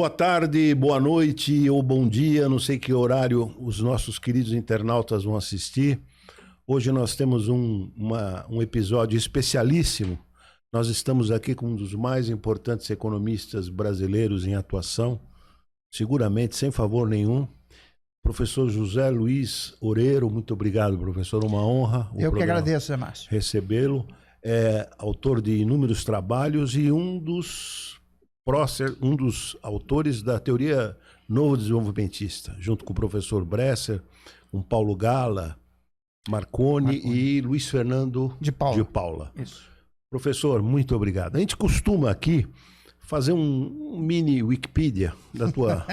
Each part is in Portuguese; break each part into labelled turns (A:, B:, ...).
A: Boa tarde, boa noite ou bom dia, não sei que horário os nossos queridos internautas vão assistir. Hoje nós temos um episódio especialíssimo. Nós estamos aqui com um dos mais importantes economistas brasileiros em atuação, seguramente sem favor nenhum, professor José Luiz Oreiro. Muito obrigado, professor, uma honra.
B: Eu que agradeço, Zé Márcio.
A: Recebê-lo. É autor de inúmeros trabalhos e um dos autores da teoria novo desenvolvimentista, junto com o professor Bresser, com Paulo Gala, Marconi e Luiz Fernando de Paula. Isso. Professor, muito obrigado. A gente costuma aqui fazer um mini Wikipedia da tua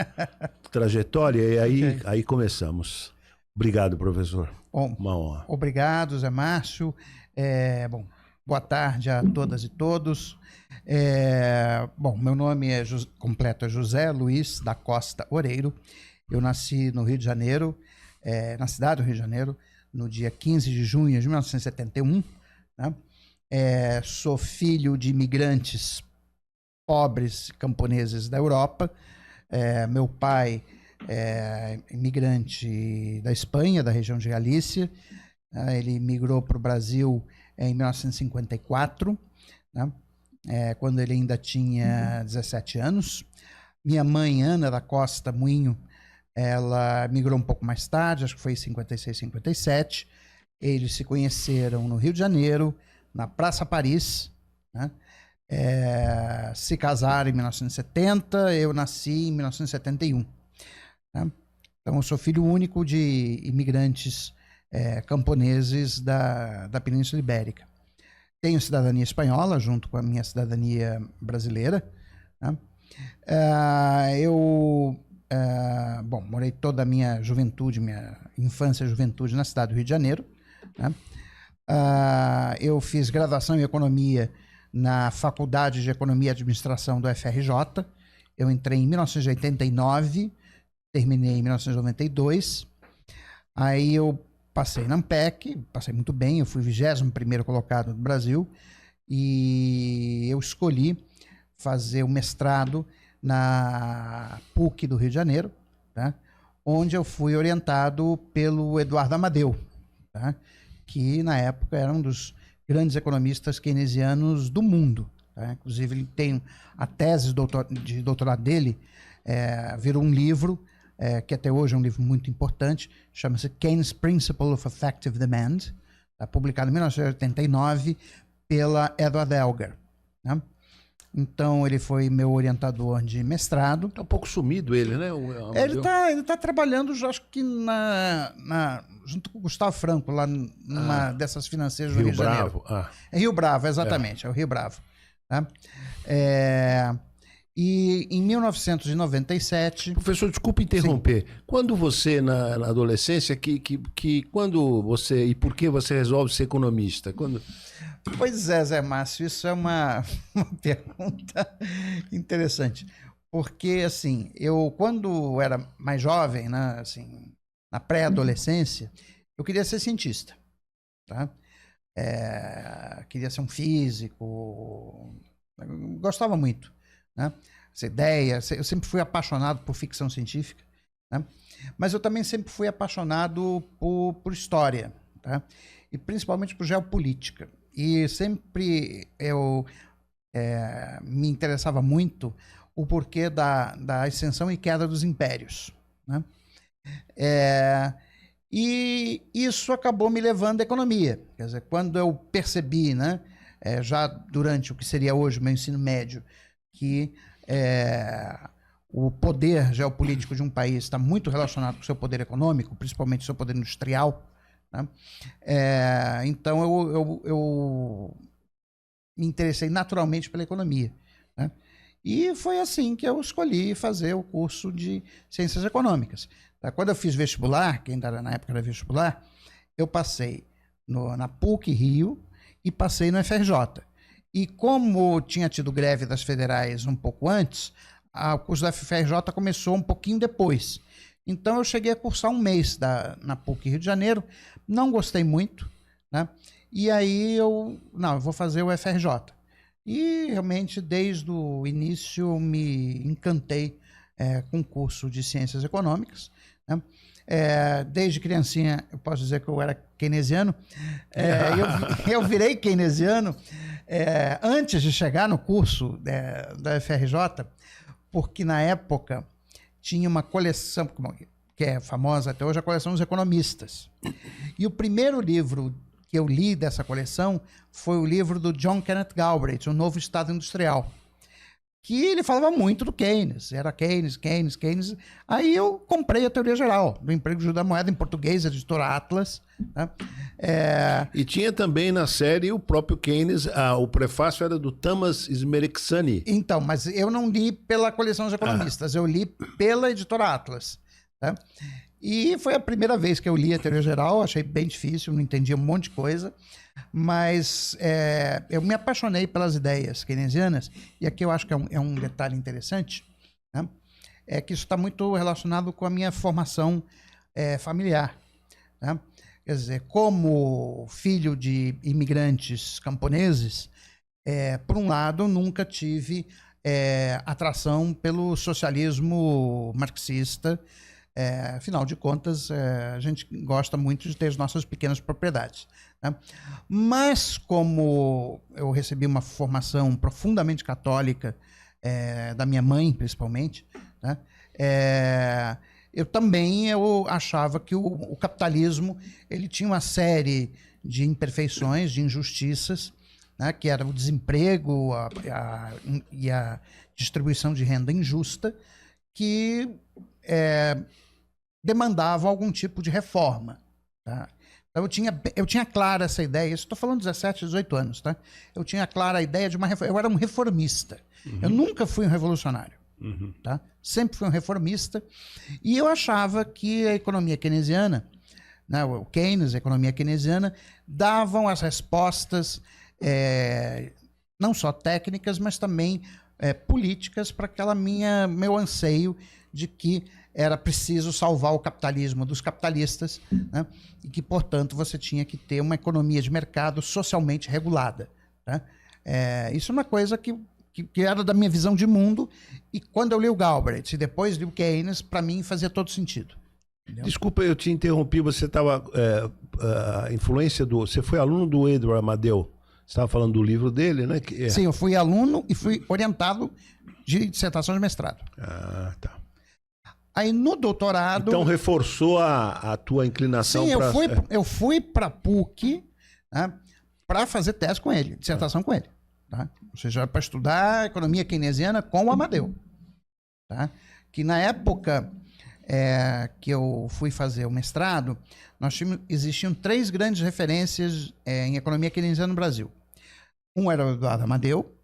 A: trajetória e aí começamos. Obrigado, professor.
B: Bom, uma honra. Obrigado, Zé Márcio. Boa tarde a todas e todos. Meu nome completo é José Luiz da Costa Oreiro. Eu nasci no Rio de Janeiro, na cidade do Rio de Janeiro, no dia 15 de junho de 1971. Né? Sou filho de imigrantes pobres camponeses da Europa. Meu pai é imigrante da Espanha, da região de Galícia. Ele migrou para o Brasil em 1954, né? Quando ele ainda tinha 17 anos. Minha mãe, Ana da Costa Moinho, ela migrou um pouco mais tarde, acho que foi em 56, 57. Eles se conheceram no Rio de Janeiro, na Praça Paris, né? Se casaram em 1970, eu nasci em 1971. Né? Então, eu sou filho único de imigrantes camponeses da Península Ibérica. Tenho cidadania espanhola, junto com a minha cidadania brasileira. Né? Morei toda a minha juventude, minha infância e juventude na cidade do Rio de Janeiro. Né? Eu fiz graduação em Economia na Faculdade de Economia e Administração do FRJ. Eu entrei em 1989, terminei em 1992. Aí eu passei na Ampec, passei muito bem, eu fui 21º colocado no Brasil e eu escolhi fazer o mestrado na PUC do Rio de Janeiro, tá? Onde eu fui orientado pelo Eduardo Amadeu, tá? Que na época era um dos grandes economistas keynesianos do mundo. Tá? Inclusive ele tem a tese de doutorado dele, virou um livro, que até hoje é um livro muito importante, chama-se Keynes Principle of Effective Demand, tá? Publicado em 1989 pela Edward Elgar. Né? Então, ele foi meu orientador de mestrado.
A: Está um pouco sumido ele, né?
B: Ele tá trabalhando, acho que junto com o Gustavo Franco, lá numa dessas financeiras do Rio de Janeiro. É Rio Bravo, exatamente, é o Rio Bravo. Tá? E em 1997...
A: Professor, desculpe interromper. Sim. Quando você, na adolescência, quando você e por que você resolve ser economista?
B: Pois é, Zé Márcio, isso é uma pergunta interessante. Porque, assim, eu quando era mais jovem, né, assim, na pré-adolescência, eu queria ser cientista. Tá? Queria ser um físico, eu gostava muito. Né? Essa ideia, eu sempre fui apaixonado por ficção científica, né? Mas eu também sempre fui apaixonado por história, tá? E principalmente por geopolítica. E sempre eu me interessava muito o porquê da ascensão e queda dos impérios, né? E isso acabou me levando à economia. Quer dizer, quando eu percebi, né, já durante o que seria hoje o meu ensino médio, que o poder geopolítico de um país está muito relacionado com o seu poder econômico, principalmente o seu poder industrial, né? Então eu me interessei naturalmente pela economia, né? E foi assim que eu escolhi fazer o curso de Ciências Econômicas. Tá? Quando eu fiz vestibular, que ainda era na época era vestibular, eu passei na PUC Rio e passei no FRJ. E como tinha tido greve das federais um pouco antes, o curso da FRJ começou um pouquinho depois. Então eu cheguei a cursar um mês na PUC Rio de Janeiro, não gostei muito, né? E aí eu vou fazer o FRJ. E realmente desde o início me encantei com curso de Ciências Econômicas, né? Desde criancinha, eu posso dizer que eu era keynesiano. Eu virei keynesiano antes de chegar no curso da FRJ, porque na época tinha uma coleção, que é famosa até hoje, a coleção dos economistas. E o primeiro livro que eu li dessa coleção foi o livro do John Kenneth Galbraith, O Novo Estado Industrial, que ele falava muito do Keynes, era Keynes. Aí eu comprei a Teoria Geral do Emprego e Juros da Moeda, em português, editora Atlas. Né?
A: E tinha também na série o próprio Keynes, o prefácio era do Thomas Smerixani.
B: Então, mas eu não li pela coleção dos economistas, eu li pela editora Atlas. Tá? E foi a primeira vez que eu li a Teoria Geral, achei bem difícil, não entendia um monte de coisa, mas eu me apaixonei pelas ideias keynesianas, e aqui eu acho que é um detalhe interessante, né? É que isso está muito relacionado com a minha formação familiar. Né? Quer dizer, como filho de imigrantes camponeses, por um lado, nunca tive atração pelo socialismo marxista. Afinal de contas, a gente gosta muito de ter as nossas pequenas propriedades. Né? Mas como eu recebi uma formação profundamente católica, da minha mãe, principalmente, né? Eu achava que o capitalismo ele tinha uma série de imperfeições, de injustiças, né? Que era o desemprego e a distribuição de renda injusta, que demandavam algum tipo de reforma. Tá? Então eu tinha clara essa ideia, estou falando de 17, 18 anos, tá? Eu tinha clara a ideia de uma reforma, eu era um reformista, eu nunca fui um revolucionário, tá? Sempre fui um reformista, e eu achava que a economia keynesiana, né, o Keynes, a economia keynesiana, davam as respostas não só técnicas, mas também políticas para meu anseio de que era preciso salvar o capitalismo dos capitalistas, né? E que, portanto, você tinha que ter uma economia de mercado socialmente regulada. Né? Isso é uma coisa que era da minha visão de mundo, e quando eu li o Galbraith e depois li o Keynes, para mim fazia todo sentido. Entendeu?
A: Desculpa, eu te interrompi, você estava... a influência você foi aluno do Edward Amadeu, você estava falando do livro dele, né?
B: Sim, eu fui aluno e fui orientado de dissertação de mestrado.
A: Ah, tá.
B: Aí no doutorado...
A: Então reforçou a tua inclinação.
B: Sim, eu fui para a PUC, né, para fazer tese com ele, dissertação com ele. Tá? Ou seja, para estudar economia keynesiana com o Amadeu. Tá? Que na época que eu fui fazer o mestrado, existiam 3 grandes referências em economia keynesiana no Brasil. Um era o Eduardo Amadeu,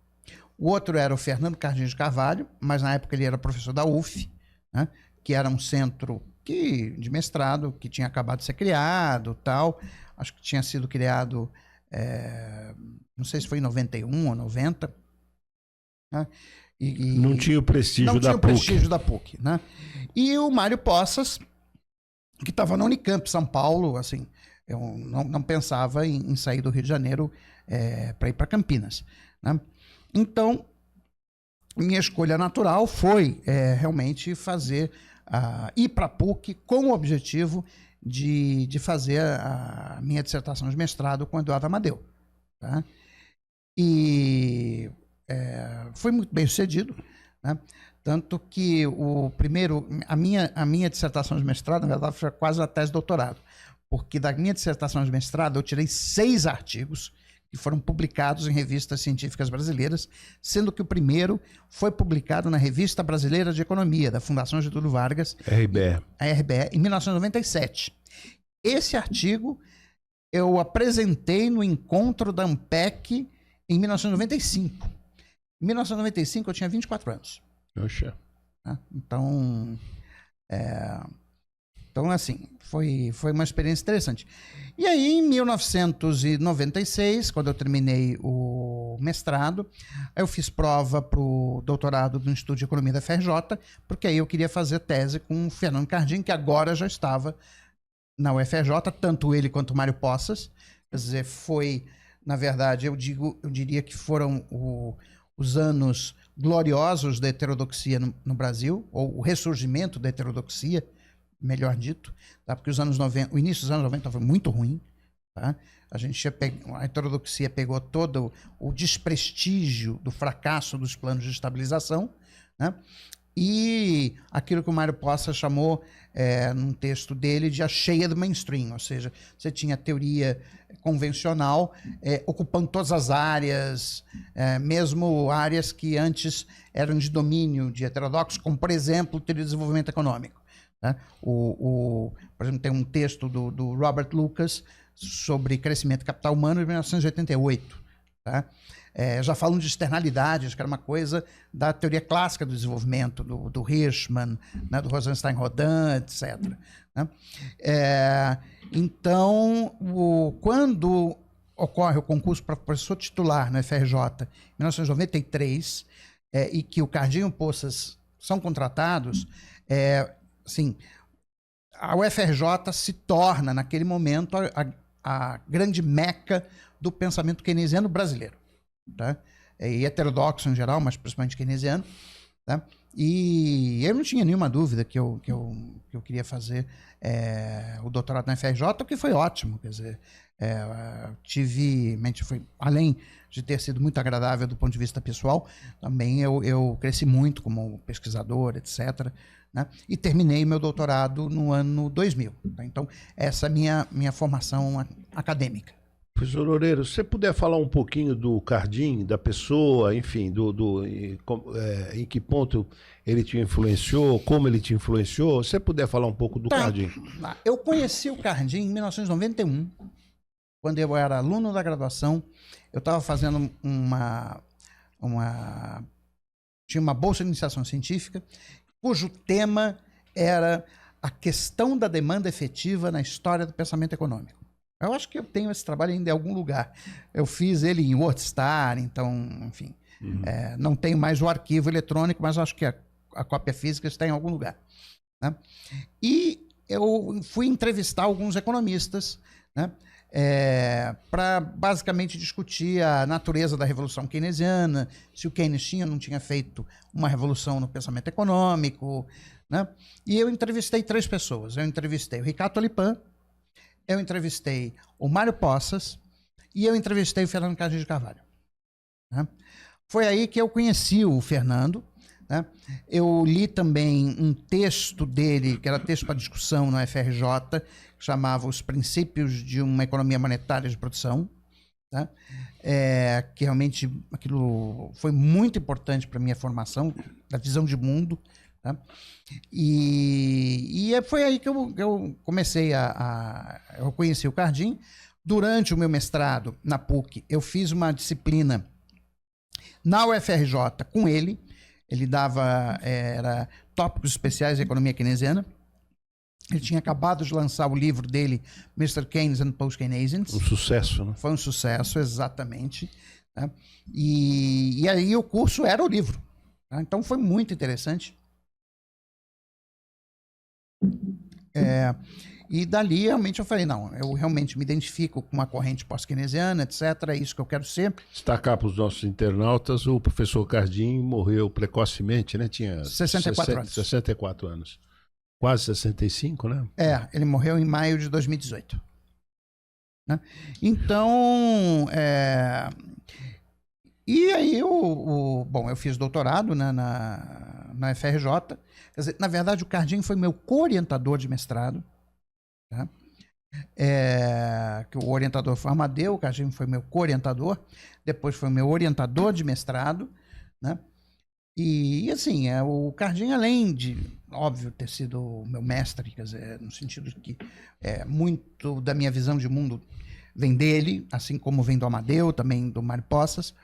B: o outro era o Fernando Cardim de Carvalho, mas na época ele era professor da UF, né? Que era um centro de mestrado que tinha acabado de ser criado, tal. Acho que tinha sido criado, não sei se foi em 91 ou 90. Né?
A: Não tinha o prestígio da PUC.
B: Não tinha o prestígio da PUC. Né? E o Mário Poças, que estava na Unicamp, São Paulo, assim, eu não pensava em sair do Rio de Janeiro para ir para Campinas. Né? Então, minha escolha natural foi realmente ir para a PUC com o objetivo de fazer a minha dissertação de mestrado com o Eduardo Amadeu. Tá? E foi muito bem sucedido, né? Tanto que a minha dissertação de mestrado, na verdade, foi quase a tese de doutorado, porque da minha dissertação de mestrado eu tirei 6 artigos que foram publicados em revistas científicas brasileiras, sendo que o primeiro foi publicado na Revista Brasileira de Economia, da Fundação Getúlio Vargas, a RBE, em 1997. Esse artigo eu apresentei no encontro da ANPEC em 1995. Em 1995 eu tinha 24 anos.
A: Oxa.
B: Então, assim, foi uma experiência interessante. E aí, em 1996, quando eu terminei o mestrado, eu fiz prova para o doutorado do Instituto de Economia da FRJ, porque aí eu queria fazer tese com o Fernando Cardim, que agora já estava na UFRJ, tanto ele quanto o Mário Poças. Quer dizer, na verdade, eu diria que foram os anos gloriosos da heterodoxia no Brasil, ou o ressurgimento da heterodoxia, melhor dito, tá? Porque o início dos anos 90 foi muito ruim. Tá? A heterodoxia pegou todo o desprestígio do fracasso dos planos de estabilização, né? E aquilo que o Mário Poça chamou, num texto dele, de a cheia do mainstream, ou seja, você tinha a teoria convencional ocupando todas as áreas, mesmo áreas que antes eram de domínio de heterodoxos, como, por exemplo, teoria de desenvolvimento econômico. Tá? Por exemplo, tem um texto do Robert Lucas sobre crescimento de capital humano de 1988. Tá? Já falando de externalidades, que era uma coisa da teoria clássica do desenvolvimento, do Hirschman, né, do Rosenstein-Rodin, etc. Né? Então, quando ocorre o concurso para professor titular no FRJ em 1993, e que o Cardinho e o Poças são contratados, assim, a UFRJ se torna, naquele momento, a grande meca do pensamento keynesiano brasileiro. Tá? E heterodoxo em geral, mas principalmente keynesiano. Tá? E eu não tinha nenhuma dúvida que eu queria fazer o doutorado na FRJ, o que foi ótimo. Quer dizer, foi, além de ter sido muito agradável do ponto de vista pessoal, também eu cresci muito como pesquisador, etc. Né? E terminei meu doutorado no ano 2000. Tá? Então, essa é a minha formação acadêmica.
A: Professor Loureiro, se você puder falar um pouquinho do Cardim, da pessoa, enfim, em que ponto ele te influenciou, como ele te influenciou, se você puder falar um pouco do Cardim.
B: Eu conheci o Cardim em 1991, quando eu era aluno da graduação. Eu estava fazendo tinha uma bolsa de iniciação científica, cujo tema era a questão da demanda efetiva na história do pensamento econômico. Eu acho que eu tenho esse trabalho ainda em algum lugar. Eu fiz ele em WordStar, então, enfim. Não tenho mais o arquivo eletrônico, mas acho que a cópia física está em algum lugar. Né? E eu fui entrevistar alguns economistas, né, para basicamente discutir a natureza da Revolução Keynesiana, se o Keynes tinha ou não tinha feito uma revolução no pensamento econômico. Né? E eu entrevistei 3 pessoas. Eu entrevistei o Ricardo Olipan, eu entrevistei o Mário Poças e eu entrevistei o Fernando Cardim de Carvalho. Né? Foi aí que eu conheci o Fernando. Né? Eu li também um texto dele, que era texto para discussão no FRJ, que chamava Os Princípios de uma Economia Monetária de Produção. Tá? Que realmente aquilo foi muito importante para a minha formação, da visão de mundo. Tá? E foi aí que eu comecei eu conheci o Cardim. Durante o meu mestrado na PUC, eu fiz uma disciplina na UFRJ com ele. Ele dava tópicos especiais de economia keynesiana. Ele tinha acabado de lançar o livro dele, Mr. Keynes and Post-Keynesians.
A: Um sucesso, né?
B: Foi um sucesso, exatamente. Tá? E aí o curso era o livro. Tá? Então foi muito interessante. E dali, realmente, eu falei, não, eu realmente me identifico com uma corrente pós-keynesiana, etc., é isso que eu quero ser.
A: Destacar para os nossos internautas, o professor Cardim morreu precocemente, né? Tinha 64 anos. Quase 65, né?
B: Ele morreu em maio de 2018. Né? Então, e aí, bom, eu fiz doutorado, né, na FRJ. Quer dizer, na verdade, o Cardim foi meu co-orientador de mestrado. Tá? Que o orientador foi o Amadeu, o Cardim foi meu co-orientador. Depois foi meu orientador de mestrado. Né? E assim, o Cardim, além de, óbvio, ter sido o meu mestre, quer dizer, no sentido de que muito da minha visão de mundo vem dele, assim como vem do Amadeu, também do Mário Poças.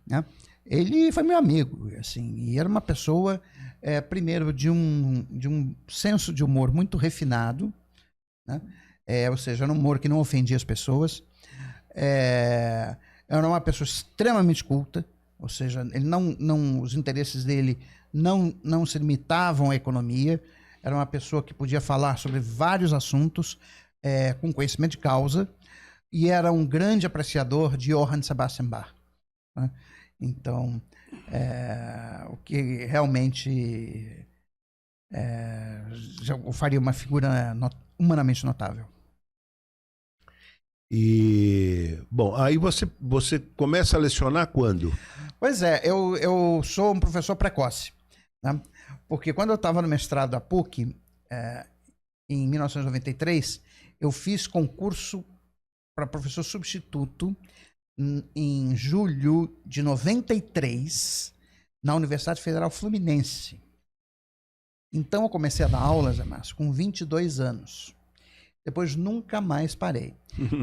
B: Né? Ele foi meu amigo, assim, e era uma pessoa, primeiro, de um senso de humor muito refinado, né? Ou seja, era um humor que não ofendia as pessoas. Era uma pessoa extremamente culta, ou seja, ele os interesses dele não se limitavam à economia. Era uma pessoa que podia falar sobre vários assuntos com conhecimento de causa, e era um grande apreciador de Johann Sebastian Bach. Né? Então, o que realmente já o faria uma figura humanamente notável.
A: E, bom, aí você começa a lecionar quando?
B: Pois é, eu sou um professor precoce, né? Porque quando eu estava no mestrado da PUC, em 1993, eu fiz concurso para professor substituto em julho de 93, na Universidade Federal Fluminense. Então eu comecei a dar aulas, Zé Márcio, com 22 anos. Depois nunca mais parei.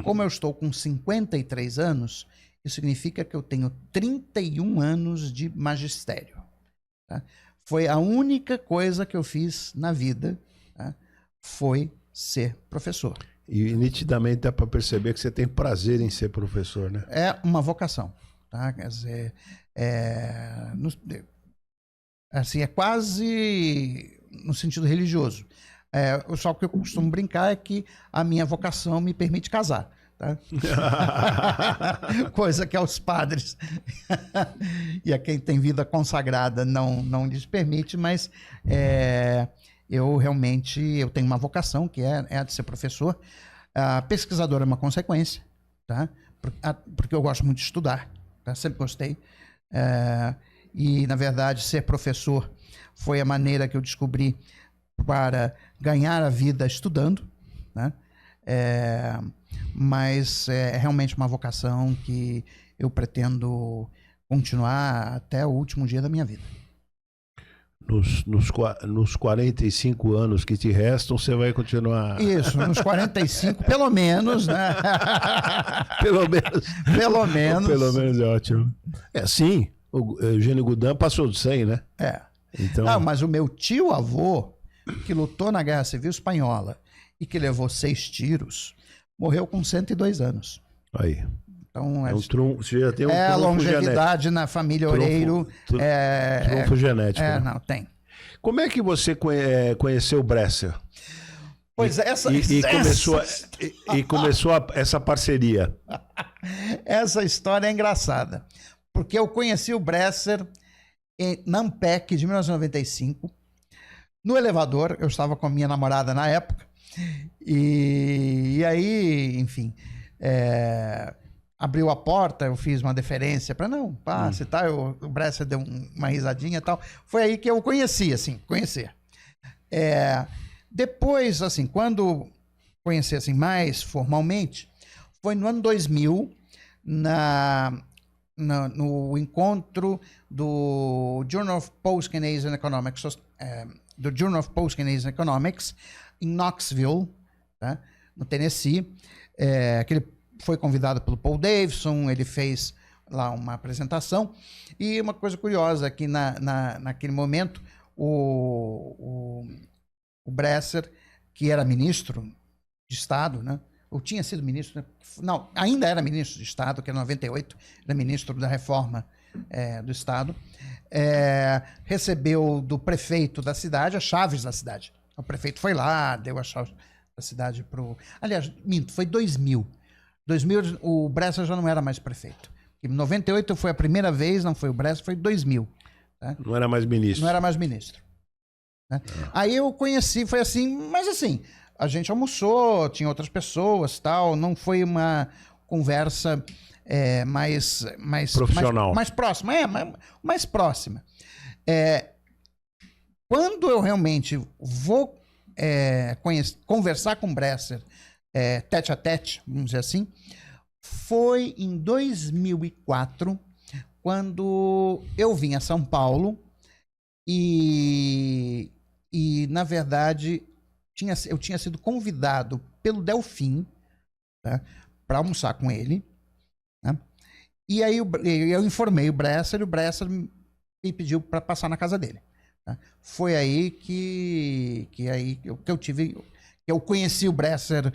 B: Como eu estou com 53 anos, isso significa que eu tenho 31 anos de magistério. Tá? Foi a única coisa que eu fiz na vida, tá? Foi ser professor.
A: E nitidamente dá para perceber que você tem prazer em ser professor, né?
B: É uma vocação. Tá? Quer dizer, assim, é quase no sentido religioso. Só que eu costumo brincar é que a minha vocação me permite casar. Tá? Coisa que aos padres e a quem tem vida consagrada não lhes permite, mas eu realmente tenho uma vocação que é a de ser professor. Pesquisador é uma consequência, tá? Porque eu gosto muito de estudar, tá? Sempre gostei. E, na verdade, ser professor foi a maneira que eu descobri para ganhar a vida estudando, né? Mas é realmente uma vocação que eu pretendo continuar até o último dia da minha vida.
A: Nos 45 anos que te restam, você vai continuar...
B: Isso, nos 45, pelo menos, né?
A: Pelo menos.
B: Pelo menos.
A: Pelo menos é ótimo. Sim, o Eugênio Goudin passou de 100, né? Então...
B: mas o meu tio-avô, que lutou na Guerra Civil Espanhola e que levou 6 tiros, morreu com 102 anos.
A: Aí.
B: Então,
A: você já tem um
B: a longevidade
A: genético
B: na família Oreiro.
A: Trunfo genético.
B: Né? Não, tem.
A: Como é que você conheceu o Bresser?
B: Pois é,
A: começou essa parceria.
B: Essa história é engraçada, porque eu conheci o Bresser na Ampec de 1995. No elevador, eu estava com a minha namorada na época, e aí, enfim, abriu a porta, eu fiz uma deferência para não, passe e tal, o Bresser deu uma risadinha e tal. Foi aí que eu conheci, assim, conhecer. Depois, assim, quando conheci assim, mais formalmente, foi no ano 2000, no encontro do Journal of Post-Keynesian Economics, do Journal of Post-Keynesian Economics, em Knoxville, tá? No Tennessee, que ele foi convidado pelo Paul Davidson, ele fez lá uma apresentação, e uma coisa curiosa, que naquele momento, o Bresser, que era ministro de Estado, né? Ou tinha sido ministro, não, ainda era ministro de Estado, que em 98 era ministro da Reforma do Estado, recebeu do prefeito da cidade as chaves da cidade. O prefeito foi lá, deu as chaves da cidade para o... Aliás, minto, foi 2000. 2000 o Bresser já não era mais prefeito. Em 98 foi a primeira vez, não foi o Bresser, foi 2000. Tá?
A: Não era mais ministro.
B: Não era mais ministro. Né? Aí eu conheci, foi assim, mas assim, a gente almoçou, tinha outras pessoas, tal, não foi uma conversa mais
A: profissional,
B: mais próxima, mais próxima. Quando eu realmente vou conversar com o Bresser tete a tete, vamos dizer assim, foi em 2004, quando eu vim a São Paulo e na verdade, eu tinha sido convidado pelo Delfim, tá, para almoçar com ele. Né? E aí eu informei o Bresser, e o Bresser me pediu para passar na casa dele. Tá? Foi aí que eu conheci o Bresser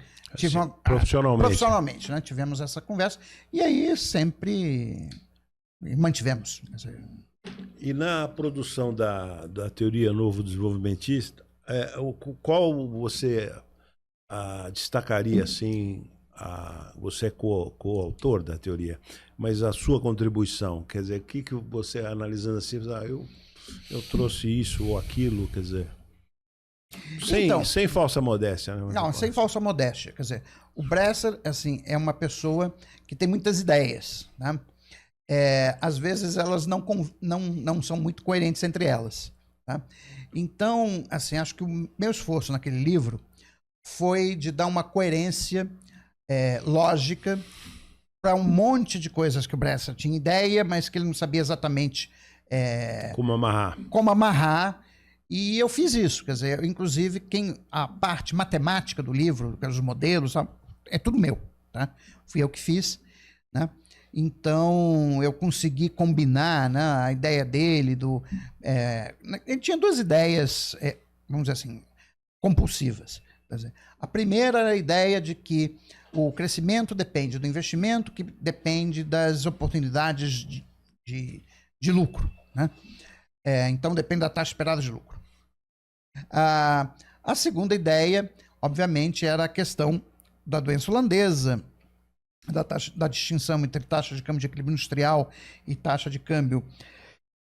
B: profissionalmente, né? Tivemos essa conversa e aí sempre mantivemos.
A: E na produção da teoria novo desenvolvimentista, qual você destacaria assim você é coautor da teoria, mas a sua contribuição, quer dizer, o que você analisando assim, eu trouxe isso ou aquilo, quer dizer, sem falsa modéstia, né?
B: Não, sem falsa modéstia, quer dizer, o Bresser, assim, é uma pessoa que tem muitas ideias, né? Às vezes elas não são muito coerentes entre elas, tá? Então, assim, acho que o meu esforço naquele livro foi de dar uma coerência lógica para um monte de coisas que o Bresser tinha ideia, mas que ele não sabia exatamente como amarrar. E eu fiz isso, quer dizer, inclusive a parte matemática do livro, os modelos, é tudo meu, tá? Fui eu que fiz, né? Então eu consegui combinar, né, a ideia dele ele tinha duas ideias, vamos dizer assim, compulsivas. Quer dizer, a primeira era a ideia de que o crescimento depende do investimento, que depende das oportunidades de lucro, né? Então depende da taxa esperada de lucro. A segunda ideia, obviamente, era a questão da doença holandesa, da distinção entre taxa de câmbio de equilíbrio industrial e taxa de câmbio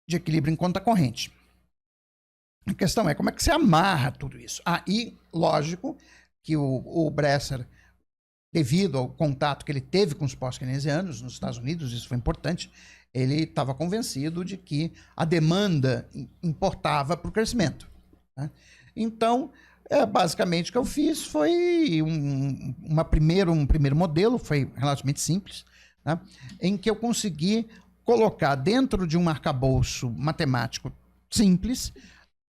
B: de equilíbrio em conta corrente. A questão é como é que você amarra tudo isso. E, lógico, que o Bresser, devido ao contato que ele teve com os pós-keynesianos nos Estados Unidos, isso foi importante, ele estava convencido de que a demanda importava para o crescimento, né? Então, basicamente o que eu fiz foi um primeiro modelo, foi relativamente simples, né, em que eu consegui colocar dentro de um arcabouço matemático simples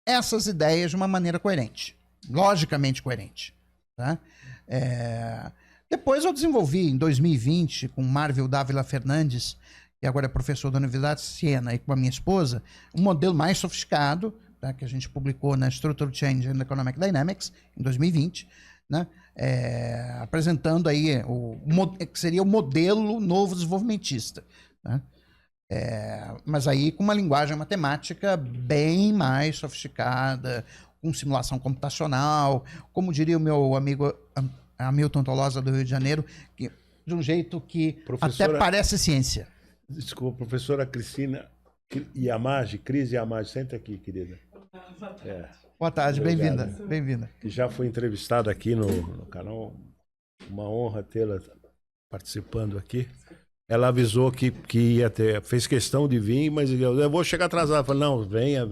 B: essas ideias de uma maneira coerente, logicamente coerente, tá? Depois eu desenvolvi em 2020 com Marvel Dávila Fernandes, que agora é professor da Universidade de Siena, e com a minha esposa, um modelo mais sofisticado, tá, que a gente publicou na Structural Change and Economic Dynamics em 2020, né, apresentando aí que seria o modelo novo desenvolvimentista, né? Mas aí com uma linguagem matemática bem mais sofisticada, com simulação computacional, como diria o meu amigo Hamilton Tolosa do Rio de Janeiro, de um jeito que até parece ciência.
A: Desculpa, professora Cristina Yamagi, Cris Yamagi, senta aqui, querida.
B: Boa tarde, bem-vinda. Bem-vinda.
A: Que já foi entrevistada aqui no canal, uma honra tê-la participando aqui. Ela avisou que ia ter, fez questão de vir, mas eu vou chegar atrasado. Eu falei, não, venha.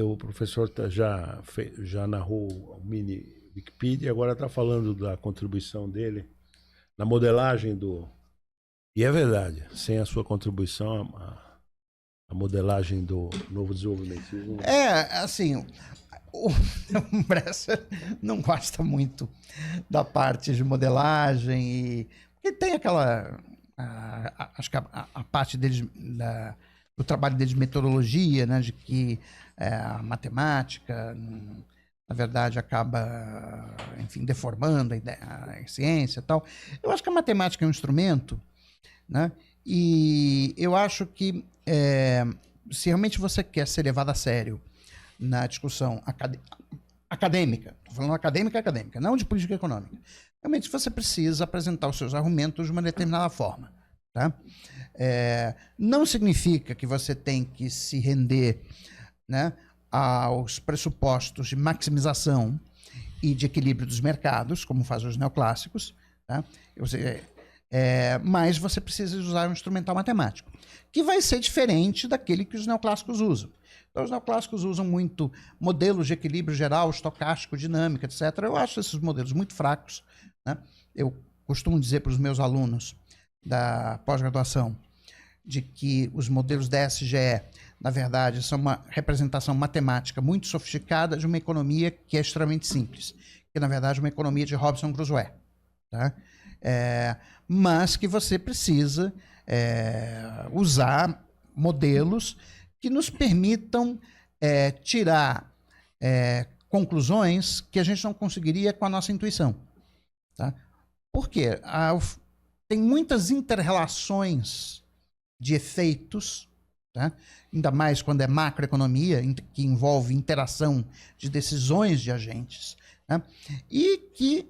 A: O professor já narrou o mini Wikipedia, agora está falando da contribuição dele na modelagem do... E é verdade, sem a sua contribuição, a modelagem do novo desenvolvimentismo...
B: assim, o Bresser não gosta muito da parte de modelagem porque tem aquela... acho que a parte deles, do trabalho deles de metodologia, né, de que a matemática, na verdade, acaba, enfim, deformando a ciência e tal. Eu acho que a matemática é um instrumento, né, e eu acho que se realmente você quer ser levado a sério na discussão acadêmica, estou falando acadêmica, não de política econômica, realmente você precisa apresentar os seus argumentos de uma determinada forma, tá? Não significa que você tem que se render, né, aos pressupostos de maximização e de equilíbrio dos mercados, como fazem os neoclássicos, tá? Mas você precisa usar um instrumental matemático, que vai ser diferente daquele que os neoclássicos usam. Então, os neoclássicos usam muito modelos de equilíbrio geral, estocástico, dinâmica, etc. Eu acho esses modelos muito fracos, né? Eu costumo dizer para os meus alunos da pós-graduação de que os modelos da SGE, na verdade, são uma representação matemática muito sofisticada de uma economia que é extremamente simples, que, na verdade, é uma economia de Robinson Crusoe, tá? Mas que você precisa usar modelos que nos permitam tirar conclusões que a gente não conseguiria com a nossa intuição, tá? Por quê? Tem muitas inter-relações de efeitos, tá? Ainda mais quando é macroeconomia, que envolve interação de decisões de agentes, tá? E que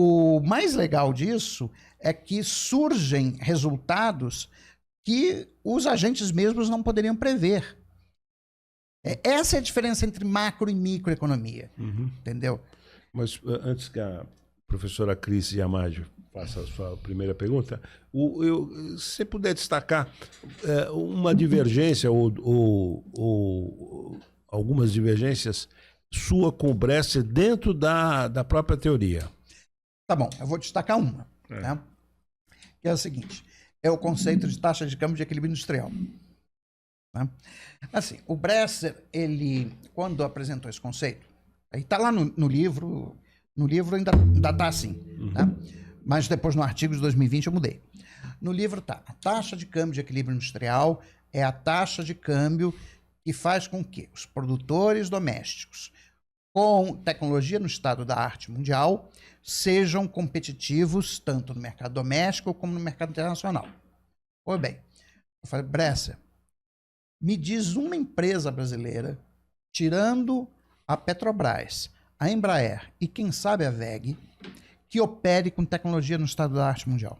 B: o mais legal disso é que surgem resultados que os agentes mesmos não poderiam prever. Essa é a diferença entre macro e microeconomia, entendeu?
A: Mas antes que a professora Cris Yamadi faça a sua primeira pergunta, se você puder destacar uma divergência ou algumas divergências sua com o Bresser dentro da própria teoria.
B: Tá bom, eu vou destacar uma, né? Que é o seguinte, é o conceito de taxa de câmbio de equilíbrio industrial. Né? Assim, o Bresser, ele, quando apresentou esse conceito, aí tá lá no livro ainda tá assim, tá? Mas depois no artigo de 2020 eu mudei. No livro tá, a taxa de câmbio de equilíbrio industrial é a taxa de câmbio que faz com que os produtores domésticos com tecnologia no estado da arte mundial sejam competitivos tanto no mercado doméstico como no mercado internacional. Pois bem, eu falei, Bresser, me diz uma empresa brasileira, tirando a Petrobras, a Embraer e quem sabe a WEG, que opere com tecnologia no estado da arte mundial.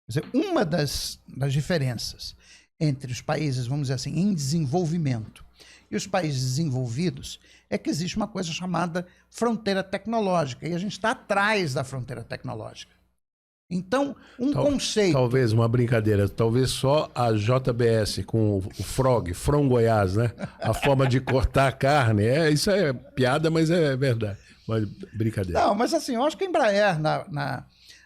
B: Quer dizer, uma das diferenças entre os países, vamos dizer assim, em desenvolvimento e os países desenvolvidos é que existe uma coisa chamada fronteira tecnológica e a gente está atrás da fronteira tecnológica. Então, conceito...
A: Talvez uma brincadeira, talvez só a JBS com o From Goiás, né? A forma de cortar a carne, isso é piada, mas é verdade. Mas brincadeira.
B: Não, mas assim, eu acho que a Embraer,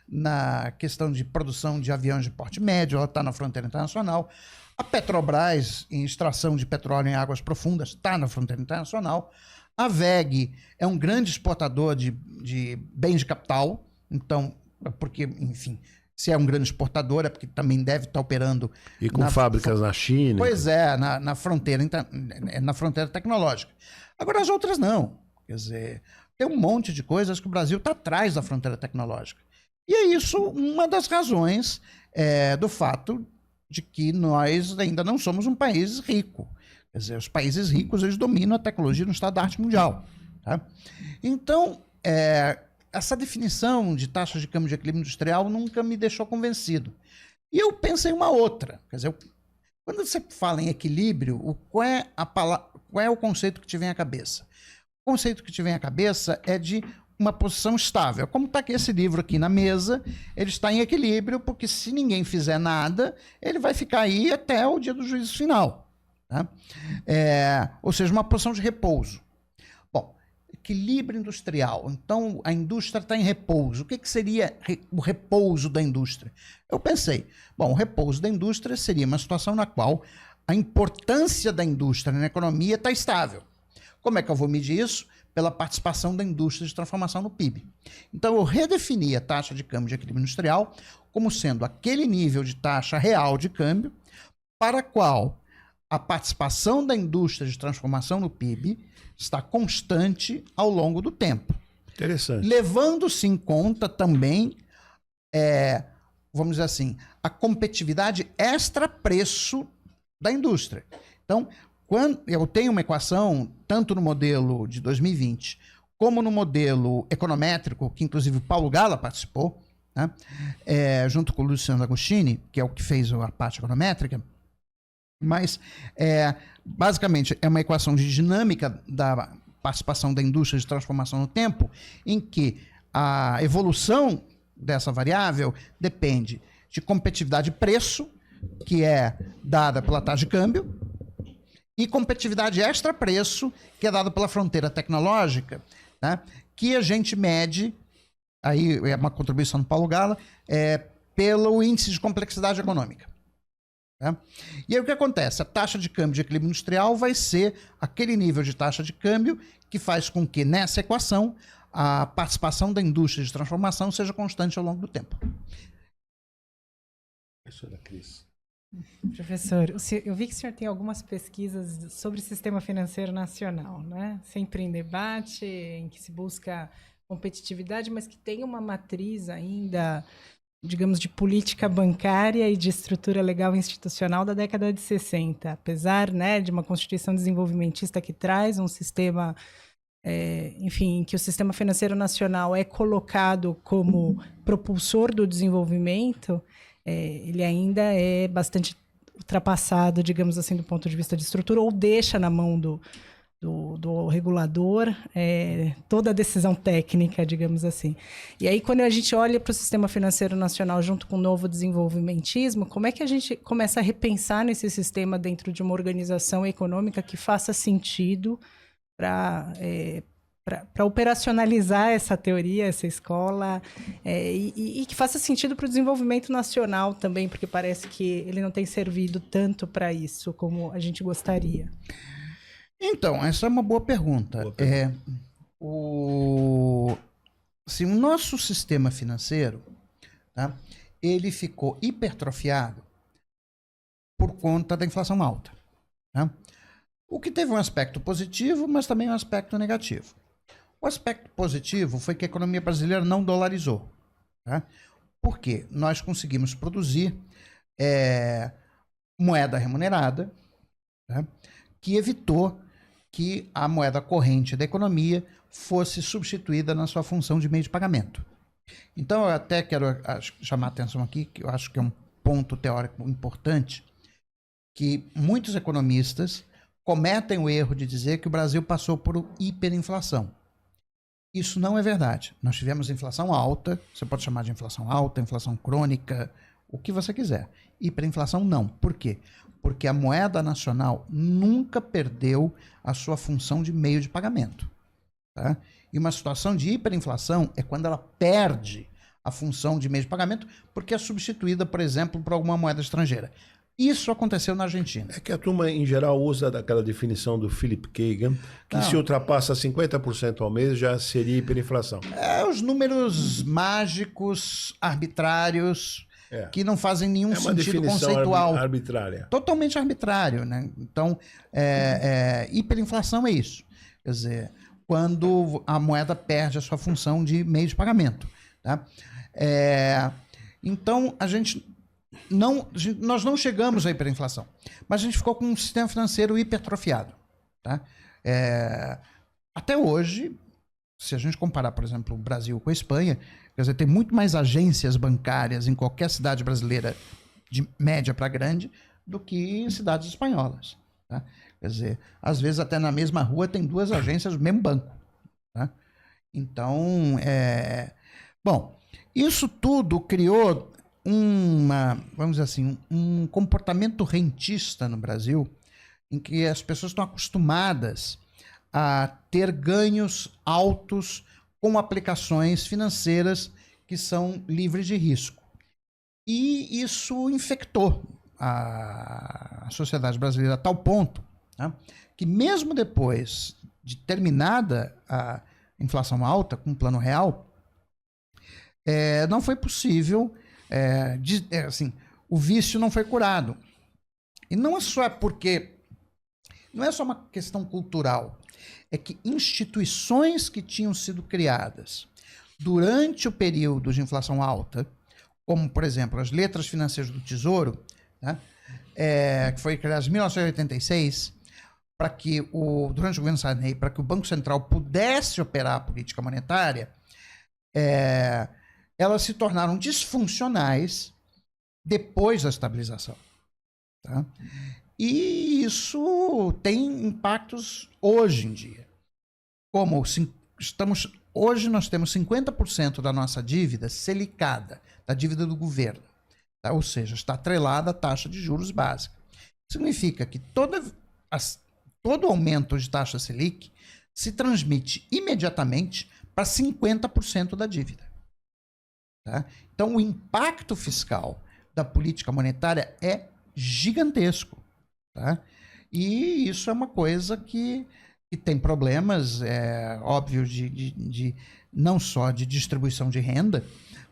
B: na questão de produção de aviões de porte médio, ela está na fronteira internacional. A Petrobras, em extração de petróleo em águas profundas, está na fronteira internacional. A WEG é um grande exportador de bens de capital, então, porque, enfim, se é um grande exportador, é porque também deve estar operando...
A: E com fábricas na China.
B: Pois é, na fronteira tecnológica. Agora, as outras não. Quer dizer, tem um monte de coisas que o Brasil está atrás da fronteira tecnológica. E é isso uma das razões do fato de que nós ainda não somos um país rico. Quer dizer, os países ricos, eles dominam a tecnologia no estado da arte mundial. Tá? Então, essa definição de taxa de câmbio de equilíbrio industrial nunca me deixou convencido. E eu pensei uma outra. Quer dizer, quando você fala em equilíbrio, qual é o conceito que te vem à cabeça? O conceito que te vem à cabeça é de uma posição estável. Como está aqui esse livro aqui na mesa, ele está em equilíbrio, porque se ninguém fizer nada, ele vai ficar aí até o dia do juízo final. Tá? Ou seja, uma posição de repouso. Bom, equilíbrio industrial. Então, a indústria está em repouso. O que seria o repouso da indústria? Eu pensei, bom, o repouso da indústria seria uma situação na qual a importância da indústria na economia está estável. Como é que eu vou medir isso? Pela participação da indústria de transformação no PIB. Então, eu redefini a taxa de câmbio de equilíbrio industrial como sendo aquele nível de taxa real de câmbio para a qual a participação da indústria de transformação no PIB está constante ao longo do tempo.
A: Interessante. Levando-se
B: em conta também, vamos dizer assim, a competitividade extra-preço da indústria. Então, quando eu tenho uma equação, tanto no modelo de 2020, como no modelo econométrico, que inclusive o Paulo Gala participou, né, junto com o Luciano Agostini, que é o que fez a parte econométrica, mas basicamente é uma equação de dinâmica da participação da indústria de transformação no tempo, em que a evolução dessa variável depende de competitividade de preço, que é dada pela taxa de câmbio, e competitividade extra-preço, que é dada pela fronteira tecnológica, né, que a gente mede, aí é uma contribuição do Paulo Gala, pelo índice de complexidade econômica. Tá? E aí o que acontece? A taxa de câmbio de equilíbrio industrial vai ser aquele nível de taxa de câmbio que faz com que, nessa equação, a participação da indústria de transformação seja constante ao longo do tempo.
A: Professora Cris.
C: Professor, eu vi que o senhor tem algumas pesquisas sobre o sistema financeiro nacional, né? Sempre em debate, em que se busca competitividade, mas que tem uma matriz ainda, digamos, de política bancária e de estrutura legal institucional da década de 60. Apesar, né, de uma Constituição desenvolvimentista que traz um sistema enfim, que o sistema financeiro nacional é colocado como propulsor do desenvolvimento, ele ainda é bastante ultrapassado, digamos assim, do ponto de vista de estrutura, ou deixa na mão do regulador toda a decisão técnica, digamos assim. E aí, quando a gente olha para o sistema financeiro nacional junto com o novo desenvolvimentismo, como é que a gente começa a repensar nesse sistema dentro de uma organização econômica que faça sentido para operacionalizar essa teoria, essa escola, e que faça sentido para o desenvolvimento nacional também, porque parece que ele não tem servido tanto para isso como a gente gostaria.
B: Então, essa é uma boa pergunta. O nosso sistema financeiro, tá, ele ficou hipertrofiado por conta da inflação alta. Tá? O que teve um aspecto positivo, mas também um aspecto negativo. O aspecto positivo foi que a economia brasileira não dolarizou. Tá? Por quê? Nós conseguimos produzir moeda remunerada, tá? Que evitou que a moeda corrente da economia fosse substituída na sua função de meio de pagamento. Então, eu até quero chamar a atenção aqui, que eu acho que é um ponto teórico importante, que muitos economistas cometem o erro de dizer que o Brasil passou por hiperinflação. Isso não é verdade. Nós tivemos inflação alta, você pode chamar de inflação alta, inflação crônica, o que você quiser. Hiperinflação não. Por quê? Porque a moeda nacional nunca perdeu a sua função de meio de pagamento. Tá? E uma situação de hiperinflação é quando ela perde a função de meio de pagamento porque é substituída, por exemplo, por alguma moeda estrangeira. Isso aconteceu na Argentina.
A: É que a turma, em geral, usa daquela definição do Philip Kagan, que se ultrapassa 50% ao mês já seria hiperinflação.
B: Os números mágicos, arbitrários, que não fazem nenhum sentido conceitual.
A: Arbitrária.
B: Totalmente arbitrário, né? Então, hiperinflação é isso. Quer dizer, quando a moeda perde a sua função de meio de pagamento. Tá? Então, nós não chegamos à hiperinflação, mas a gente ficou com um sistema financeiro hipertrofiado. Tá? Até hoje, se a gente comparar, por exemplo, o Brasil com a Espanha, quer dizer, tem muito mais agências bancárias em qualquer cidade brasileira de média para grande do que em cidades espanholas. Tá? Quer dizer, às vezes até na mesma rua tem duas agências do mesmo banco. Tá? Então, bom, isso tudo criou vamos dizer assim, um comportamento rentista no Brasil, em que as pessoas estão acostumadas a ter ganhos altos com aplicações financeiras que são livres de risco. E isso infectou a sociedade brasileira a tal ponto, né, que mesmo depois de terminada a inflação alta com o Plano Real, não foi possível, o vício não foi curado. E não é só não é só uma questão cultural, é que instituições que tinham sido criadas durante o período de inflação alta, como, por exemplo, as letras financeiras do Tesouro, né, que foi criada em 1986, durante o governo Sarney, para que o Banco Central pudesse operar a política monetária, elas se tornaram disfuncionais depois da estabilização. Tá? E isso tem impactos hoje em dia. Hoje nós temos 50% da nossa dívida selicada, da dívida do governo. Tá? Ou seja, está atrelada à taxa de juros básica. Significa que todo aumento de taxa Selic se transmite imediatamente para 50% da dívida. Tá? Então, o impacto fiscal da política monetária é gigantesco. Tá? E isso é uma coisa que tem problemas, óbvio, não só de distribuição de renda,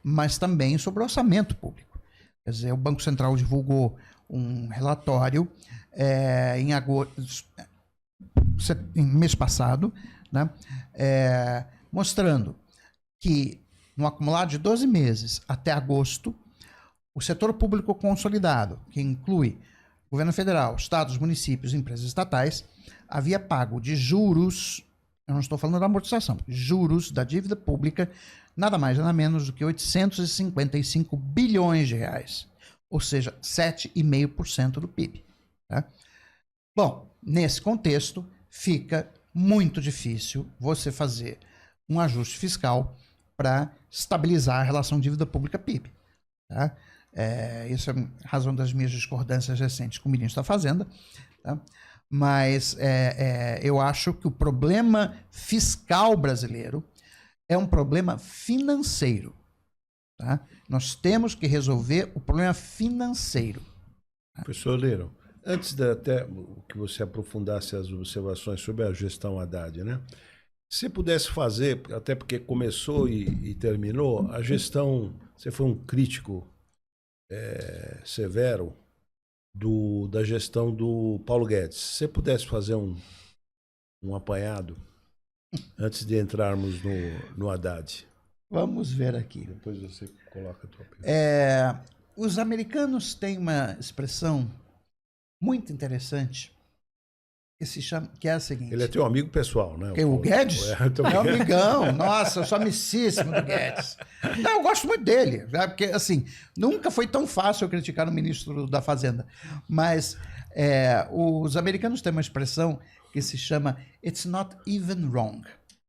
B: mas também sobre o orçamento público. Quer dizer, o Banco Central divulgou um relatório em agosto, mês passado, né, mostrando que no acumulado de 12 meses até agosto, o setor público consolidado, que inclui governo federal, estados, municípios e empresas estatais, havia pago de juros eu não estou falando da amortização, juros da dívida pública, nada mais nada menos do que 855 bilhões de reais, ou seja, 7,5% do PIB. Tá? Bom, nesse contexto, fica muito difícil você fazer um ajuste fiscal para estabilizar a relação dívida pública-PIB. Tá? Isso é a razão das minhas discordâncias recentes com o ministro da Fazenda. Tá? Mas eu acho que o problema fiscal brasileiro é um problema financeiro. Tá? Nós temos que resolver o problema financeiro.
A: Professor Leiro, antes de até que você aprofundasse as observações sobre a gestão Haddad, né? Se pudesse fazer, até porque começou e terminou, a gestão, você foi um crítico severo da gestão do Paulo Guedes. Se você pudesse fazer um apanhado antes de entrarmos no Haddad.
B: Vamos ver aqui.
A: Depois você coloca a tua pergunta.
B: Os americanos têm uma expressão muito interessante que é a seguinte.
A: Ele é teu amigo pessoal, né?
B: O Guedes? Meu amigão. Nossa, eu sou amicíssimo do Guedes. Não, eu gosto muito dele. Né? Porque, assim, nunca foi tão fácil eu criticar o ministro da Fazenda. Mas os americanos têm uma expressão que se chama "It's not even wrong".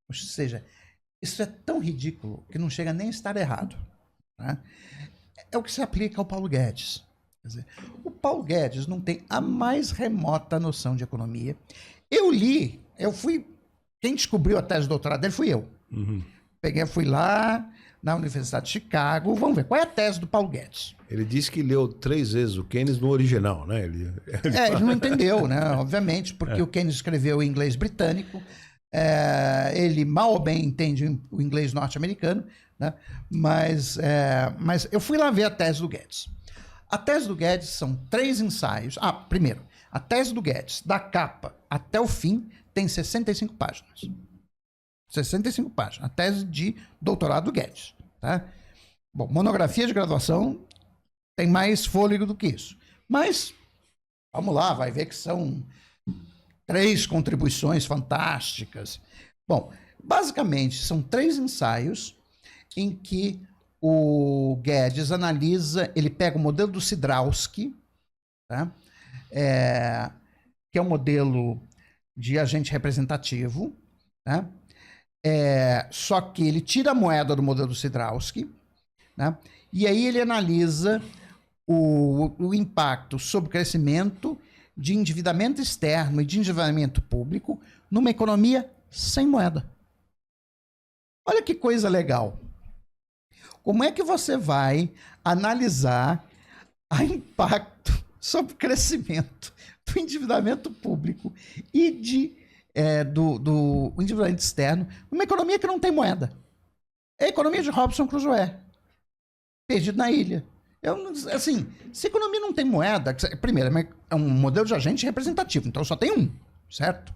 B: Ou seja, isso é tão ridículo que não chega nem a estar errado. Né? É o que se aplica ao Paulo Guedes. Quer dizer, o Paulo Guedes não tem a mais remota noção de economia. Quem descobriu a tese de doutorado dele fui eu.
A: Uhum.
B: Fui lá na Universidade de Chicago, vamos ver, qual é a tese do Paulo Guedes?
A: Ele disse que leu 3 vezes o Keynes no original, né? Ele
B: não entendeu, né? Obviamente, porque o Keynes escreveu em inglês britânico, ele mal ou bem entende o inglês norte-americano, né? Mas eu fui lá ver a tese do Guedes. A tese do Guedes são 3 ensaios. Primeiro, a tese do Guedes, da capa até o fim, tem 65 páginas. 65 páginas. A tese de doutorado do Guedes. Tá? Bom, monografia de graduação tem mais fôlego do que isso. Mas, vamos lá, vai ver que são 3 contribuições fantásticas. Bom, basicamente, são 3 ensaios em que o Guedes analisa, ele pega o modelo do Sidrausky, tá? Que é um modelo de agente representativo, tá? Só que ele tira a moeda do modelo do Sidrausky, né? E aí ele analisa o impacto sobre o crescimento de endividamento externo e de endividamento público numa economia sem moeda. Olha que coisa legal. Como é que você vai analisar o impacto sobre o crescimento do endividamento público e do endividamento externo numa economia que não tem moeda? É a economia de Robinson Crusoe, perdido na ilha. Se a economia não tem moeda, primeiro, é um modelo de agente representativo, então só tem um, certo?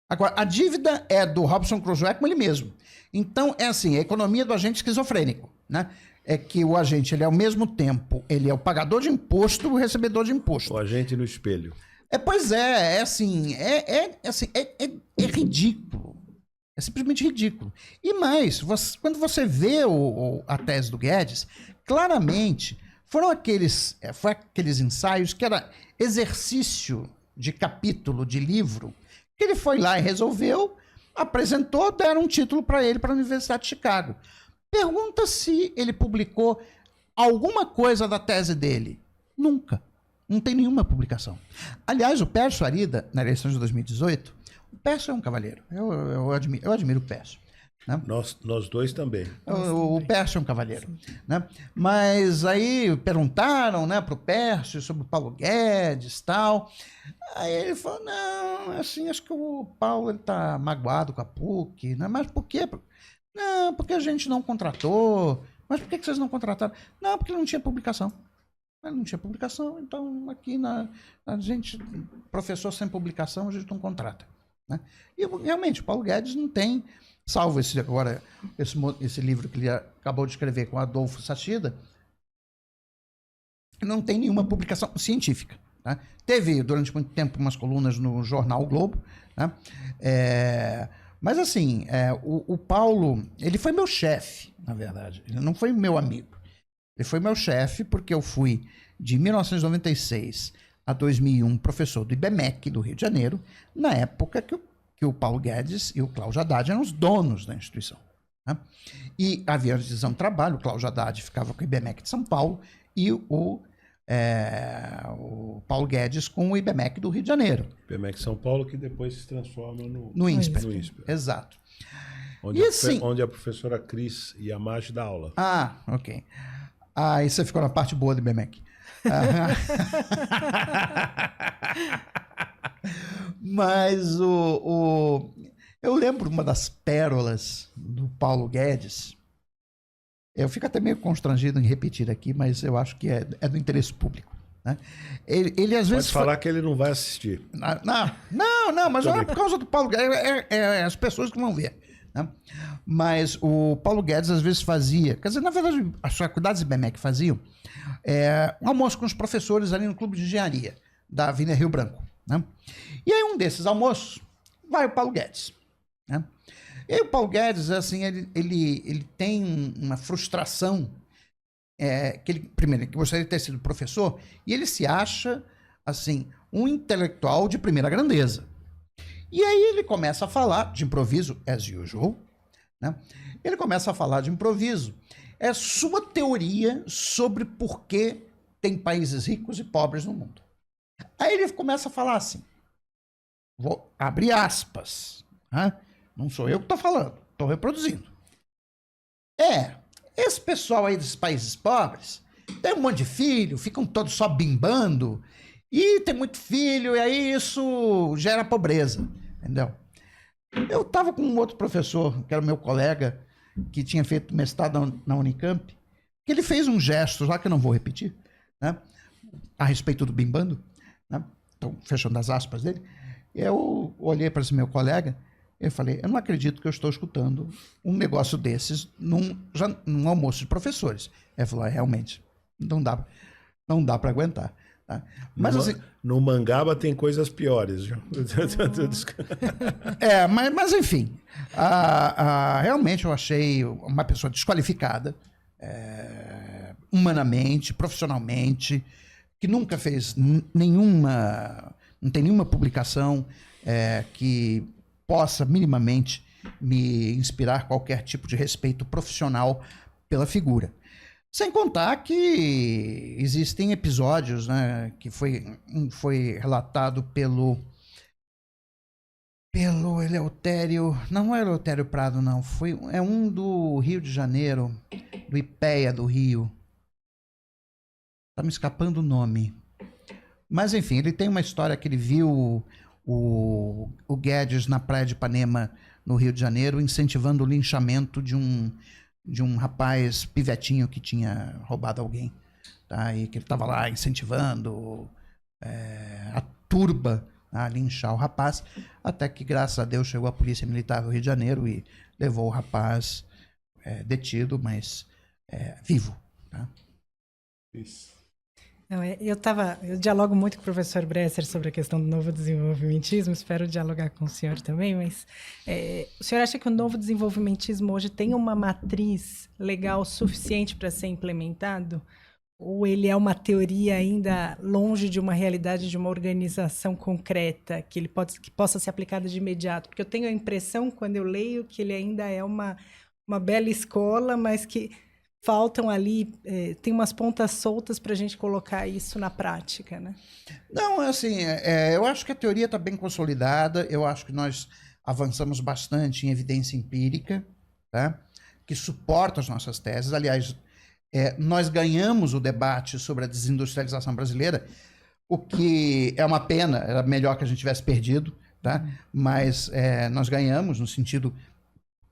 B: Agora, a dívida é do Robinson Crusoe com ele mesmo. Então, a economia do agente esquizofrênico, né? É que o agente, ele é ao mesmo tempo, ele é o pagador de imposto e o recebedor de imposto.
A: O agente no espelho.
B: Pois é ridículo. É simplesmente ridículo. E mais, quando você vê a tese do Guedes, claramente foram aqueles ensaios que era exercício de capítulo de livro, que ele foi lá e resolveu, apresentou, deram um título para ele para a Universidade de Chicago. Pergunta se ele publicou alguma coisa da tese dele. Nunca. Não tem nenhuma publicação. Aliás, o Pércio Arida, na eleição de 2018, o Pércio é um cavalheiro. Eu admiro o Pércio. Né?
A: Nós dois também.
B: O Pércio é um cavalheiro. Né? Mas aí perguntaram, né, para o Pércio sobre o Paulo Guedes e tal. Aí ele falou, não, acho que o Paulo está magoado com a PUC. Né? Mas por quê? Não, porque a gente não contratou. Mas por que vocês não contrataram? Não, porque não tinha publicação. Não tinha publicação, então aqui a gente, professor sem publicação, a gente não contrata. Né? E realmente, o Paulo Guedes não tem, salvo esse livro que ele acabou de escrever com Adolfo Sachida, não tem nenhuma publicação científica. Né? Teve, durante muito tempo, umas colunas no jornal o Globo, né? Mas assim, o Paulo, ele foi meu chefe, na verdade. Ele não foi meu amigo. Ele foi meu chefe porque eu fui de 1996 a 2001 professor do IBMEC do Rio de Janeiro, na época que o Paulo Guedes e o Cláudio Haddad eram os donos da instituição. Né? E havia a divisão de trabalho, o Cláudio Haddad ficava com o IBMEC de São Paulo e o Paulo Guedes com o IBMEC do Rio de Janeiro.
A: IBMEC São Paulo, que depois se transforma
B: no INSPER.
A: No INSPER.
B: Exato.
A: Onde, onde a professora Cris Yamachi dá aula.
B: Ah, ok. Aí você ficou na parte boa do IBMEC. Mas eu lembro uma das pérolas do Paulo Guedes. Eu fico até meio constrangido em repetir aqui, mas eu acho que é do interesse público. Né? Ele às vezes
A: pode falar que ele não vai assistir.
B: Não, mas não é por causa do Paulo Guedes, é as pessoas que vão ver. Né? Mas o Paulo Guedes às vezes fazia, quer dizer, na verdade, as faculdades IBMEC faziam um almoço com os professores ali no Clube de Engenharia da Avenida Rio Branco. Né? E aí um desses almoços vai o Paulo Guedes. Né? E aí o Paulo Guedes, assim, ele tem uma frustração que ele, primeiro, que gostaria de ter sido professor, e ele se acha, assim, um intelectual de primeira grandeza. E aí ele começa a falar de improviso, as usual, né? Ele começa a falar de improviso. É sua teoria sobre por que tem países ricos e pobres no mundo. Aí ele começa a falar assim, vou abrir aspas, né? Não sou eu que estou falando, estou reproduzindo. Esse pessoal aí dos países pobres tem um monte de filho, ficam todos só bimbando, e tem muito filho, e aí isso gera pobreza, entendeu? Eu estava com um outro professor, que era meu colega, que tinha feito mestrado na Unicamp, que ele fez um gesto, já que eu não vou repetir, né, a respeito do bimbando, né, então, fechando as aspas dele, eu olhei para esse meu colega, eu falei, eu não acredito que eu estou escutando um negócio desses num almoço de professores. Ele falou, realmente, não dá para aguentar. Tá? Mas, assim,
A: no Mangaba tem coisas piores.
B: mas enfim, realmente eu achei uma pessoa desqualificada, humanamente, profissionalmente, que nunca fez não tem nenhuma publicação que possa minimamente me inspirar qualquer tipo de respeito profissional pela figura. Sem contar que existem episódios, né, que foi relatado pelo Eleutério, não é Eleutério Prado, não, é um do Rio de Janeiro, do IPEA do Rio. Tá me escapando o nome. Mas enfim, ele tem uma história que ele viu o Guedes na praia de Ipanema, no Rio de Janeiro, incentivando o linchamento de um rapaz pivetinho que tinha roubado alguém, tá? E que ele estava lá incentivando a turba a linchar o rapaz, até que, graças a Deus, chegou a Polícia Militar do Rio de Janeiro e levou o rapaz detido, mas vivo. Tá?
A: Isso.
C: Não, eu dialogo muito com o professor Bresser sobre a questão do novo desenvolvimentismo, espero dialogar com o senhor também, mas o senhor acha que o novo desenvolvimentismo hoje tem uma matriz legal suficiente para ser implementado? Ou ele é uma teoria ainda longe de uma realidade, de uma organização concreta, que possa ser aplicada de imediato? Porque eu tenho a impressão, quando eu leio, que ele ainda é uma bela escola, mas que faltam ali, tem umas pontas soltas para a gente colocar isso na prática, né?
B: Não, assim, eu acho que a teoria está bem consolidada, eu acho que nós avançamos bastante em evidência empírica, tá? Que suporta as nossas teses. Aliás, nós ganhamos o debate sobre a desindustrialização brasileira, o que é uma pena, era melhor que a gente tivesse perdido, tá? Mas nós ganhamos no sentido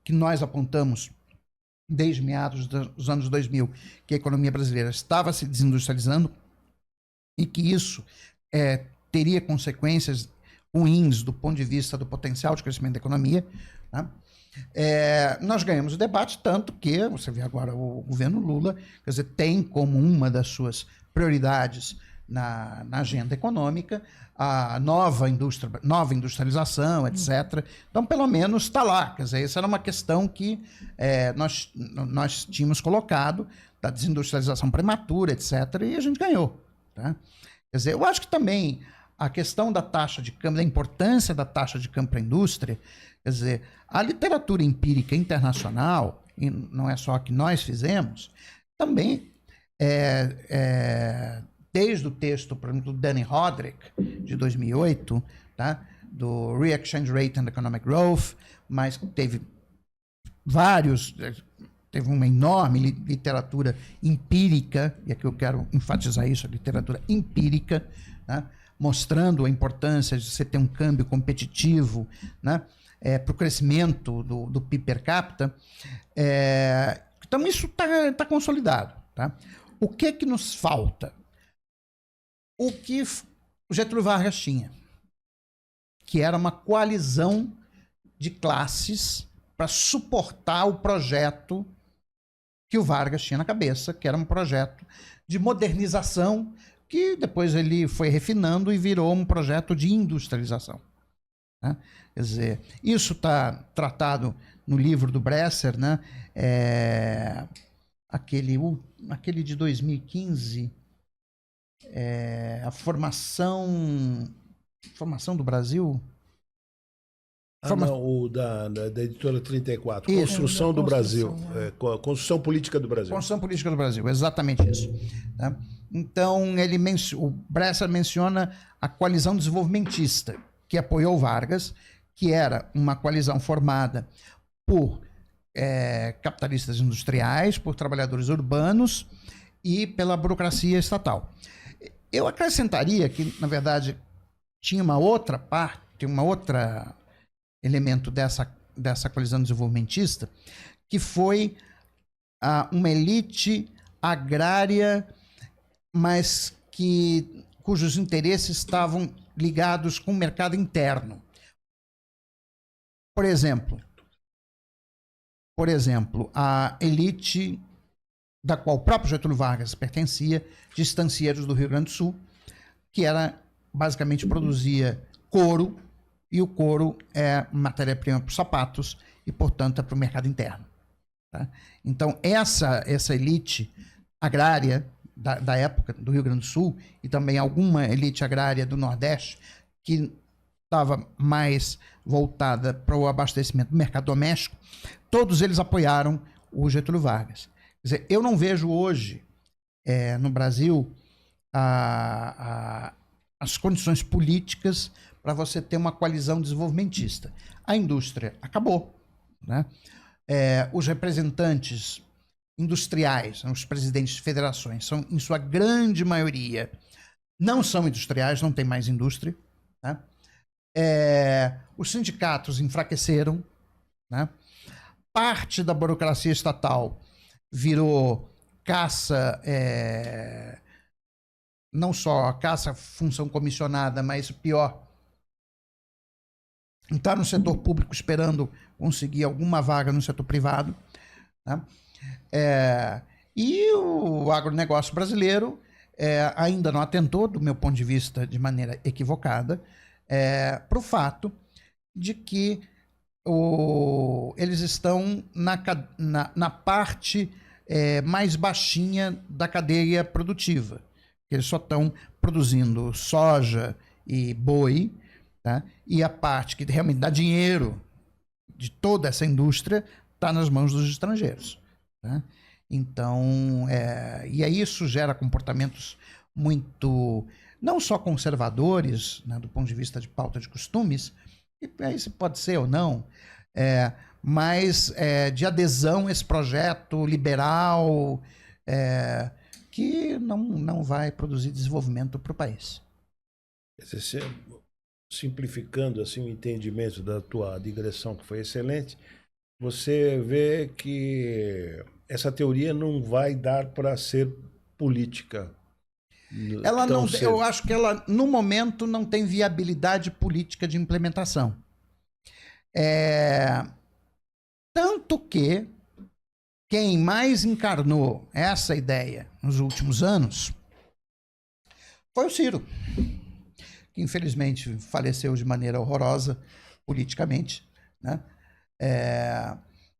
B: que nós apontamos desde meados dos anos 2000, que a economia brasileira estava se desindustrializando e que isso teria consequências ruins do ponto de vista do potencial de crescimento da economia. Tá? Nós ganhamos o debate, tanto que, você vê agora o governo Lula, quer dizer, tem como uma das suas prioridades na agenda econômica, a nova industrialização, etc. Então, pelo menos está lá. Quer dizer, essa era uma questão que nós tínhamos colocado, da desindustrialização prematura, etc., e a gente ganhou. Tá? Quer dizer, eu acho que também a questão da taxa de câmbio, da importância da taxa de câmbio para a indústria, quer dizer, a literatura empírica internacional, e não é só a que nós fizemos, também, desde o texto, por exemplo, do Danny Roderick, de 2008, tá? Do Re-Exchange Rate and Economic Growth, mas teve uma enorme literatura empírica, e aqui eu quero enfatizar isso, a literatura empírica, né? Mostrando a importância de você ter um câmbio competitivo, né? Para o crescimento do PIB per capita. Então, isso tá consolidado. Tá? O que nos falta? O que o Getúlio Vargas tinha, que era uma coalizão de classes para suportar o projeto que o Vargas tinha na cabeça, que era um projeto de modernização, que depois ele foi refinando e virou um projeto de industrialização. Né? Quer dizer, isso está tratado no livro do Bresser, né? Aquele de 2015, a formação do Brasil.
A: Não, o da editora 34,
B: Isso.
A: Construção do Brasil, Construção Política do Brasil.
B: Construção Política do Brasil, exatamente isso. Tá? Então, o Bresser menciona a coalizão desenvolvimentista, que apoiou Vargas, que era uma coalizão formada por capitalistas industriais, por trabalhadores urbanos e pela burocracia estatal. Eu acrescentaria que, na verdade, tinha uma outra parte, elemento dessa coalizão desenvolvimentista, que foi uma elite agrária, mas cujos interesses estavam ligados com o mercado interno. Por exemplo, a elite da qual o próprio Getúlio Vargas pertencia, de estancieiros do Rio Grande do Sul, que basicamente produzia couro, e o couro é matéria-prima para os sapatos e, portanto, é para o mercado interno. Tá? Então, essa elite agrária da época do Rio Grande do Sul e também alguma elite agrária do Nordeste que estava mais voltada para o abastecimento do mercado doméstico, todos eles apoiaram o Getúlio Vargas. Quer dizer, eu não vejo hoje no Brasil as condições políticas para você ter uma coalizão desenvolvimentista. A indústria acabou. Né? Os representantes industriais, os presidentes de federações, são, em sua grande maioria, não são industriais, não tem mais indústria. Né? Os sindicatos enfraqueceram. Né? Parte da burocracia estatal virou caça, não só caça função comissionada, mas pior, está no setor público esperando conseguir alguma vaga no setor privado. Né? E o agronegócio brasileiro ainda não atentou, do meu ponto de vista, de maneira equivocada, para o fato de que eles estão na parte mais baixinha da cadeia produtiva. Eles só estão produzindo soja e boi, tá? E a parte que realmente dá dinheiro de toda essa indústria está nas mãos dos estrangeiros. Tá? Então, e aí isso gera comportamentos muito, não só conservadores, né, do ponto de vista de pauta de costumes, e aí se pode ser ou não, mas de adesão a esse projeto liberal que não vai produzir desenvolvimento para o país.
A: Simplificando assim o entendimento da tua digressão, que foi excelente, você vê que essa teoria não vai dar para ser política.
B: Ela não, eu acho que ela, no momento, não tem viabilidade política de implementação. Tanto que quem mais encarnou essa ideia nos últimos anos foi o Ciro, que infelizmente faleceu de maneira horrorosa politicamente, né?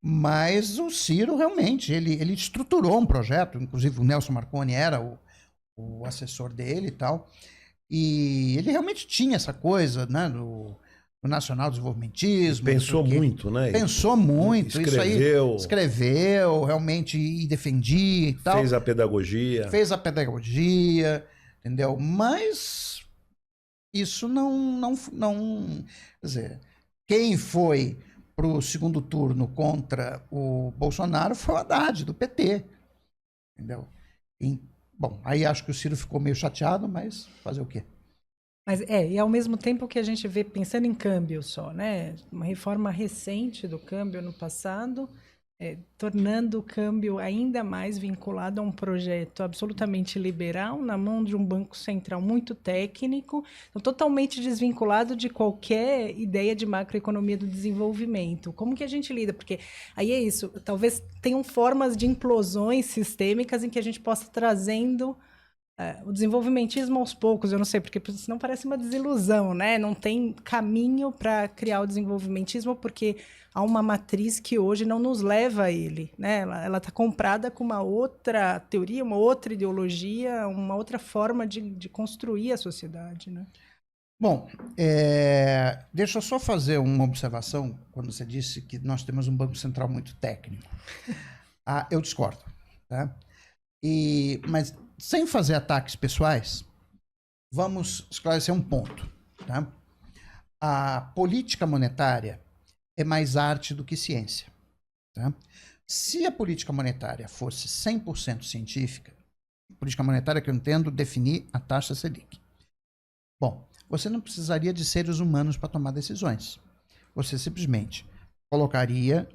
B: Mas o Ciro realmente, ele estruturou um projeto, inclusive o Nelson Marconi era o assessor dele e tal, e ele realmente tinha essa coisa, né, do nacional desenvolvimentismo.
A: Pensou muito, né?
B: Pensou muito.
A: Escreveu.
B: Escreveu, realmente, e defendia e tal.
A: Fez a pedagogia.
B: Fez a pedagogia, entendeu? Mas isso não quer dizer, quem foi para o segundo turno contra o Bolsonaro foi o Haddad, do PT, entendeu? Bom, aí acho que o Ciro ficou meio chateado, mas fazer o quê?
C: Mas e ao mesmo tempo que a gente vê, pensando em câmbio só, né? Uma reforma recente do câmbio no passado, tornando o câmbio ainda mais vinculado a um projeto absolutamente liberal, na mão de um banco central muito técnico, então, totalmente desvinculado de qualquer ideia de macroeconomia do desenvolvimento. Como que a gente lida? Porque aí é isso, talvez tenham formas de implosões sistêmicas em que a gente possa ir trazendo o desenvolvimentismo aos poucos, eu não sei, porque senão parece uma desilusão, né? Não tem caminho para criar o desenvolvimentismo, porque há uma matriz que hoje não nos leva a ele, né? Ela está comprada com uma outra teoria, uma outra ideologia, uma outra forma de construir a sociedade, né?
B: Bom, deixa eu só fazer uma observação quando você disse que nós temos um Banco Central muito técnico. Eu discordo, tá? Mas sem fazer ataques pessoais, vamos esclarecer um ponto, tá? A política monetária é mais arte do que ciência, tá? Se a política monetária fosse 100% científica, política monetária que eu entendo definir a taxa Selic. Bom, você não precisaria de seres humanos para tomar decisões. Você simplesmente colocaria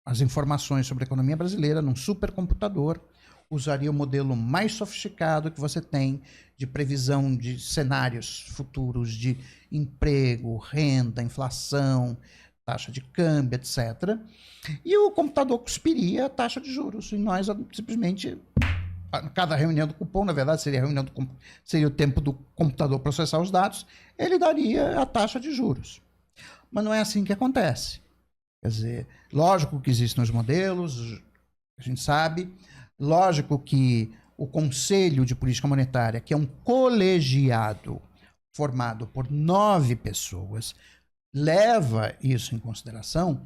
B: as informações sobre a economia brasileira num supercomputador, usaria o modelo mais sofisticado que você tem de previsão de cenários futuros de emprego, renda, inflação, taxa de câmbio, etc. E o computador cuspiria a taxa de juros. E nós simplesmente, cada reunião do cupom, na verdade seria o tempo do computador processar os dados, ele daria a taxa de juros. Mas não é assim que acontece. Quer dizer, lógico que existem os modelos, a gente sabe. Lógico que o Conselho de Política Monetária, que é um colegiado formado por 9 pessoas, leva isso em consideração,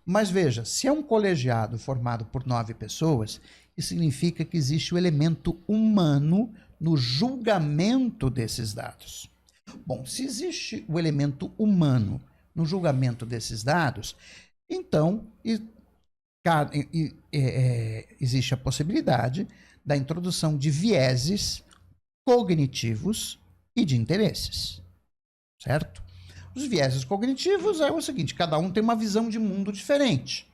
B: mas veja, se é um colegiado formado por 9 pessoas, isso significa que existe o elemento humano no julgamento desses dados. Bom, se existe o elemento humano no julgamento desses dados, então existe a possibilidade da introdução de vieses cognitivos e de interesses, certo? Os vieses cognitivos é o seguinte, cada um tem uma visão de mundo diferente,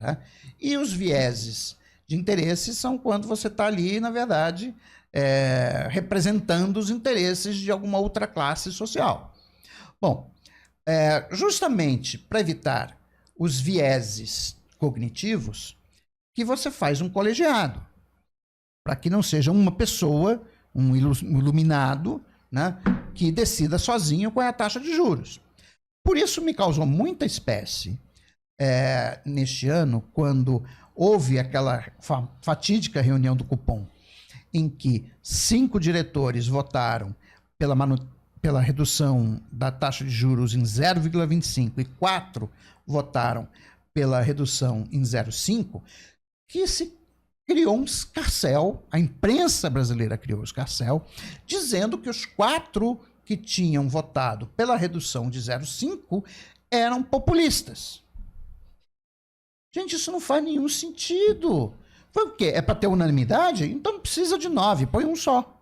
B: tá? E os vieses de interesses são quando você está ali, na verdade, representando os interesses de alguma outra classe social. Bom, justamente para evitar os vieses cognitivos, que você faz um colegiado, para que não seja uma pessoa, um iluminado, né, que decida sozinho qual é a taxa de juros. Por isso me causou muita espécie neste ano, quando houve aquela fatídica reunião do cupom, em que 5 diretores votaram pela redução da taxa de juros em 0,25 e 4 votaram pela redução em 0,5, que se criou um escarcéu, a imprensa brasileira criou um escarcéu, dizendo que os 4 que tinham votado pela redução de 0,5 eram populistas. Gente, isso não faz nenhum sentido. Foi o quê? É para ter unanimidade? Então precisa de 9, põe um só.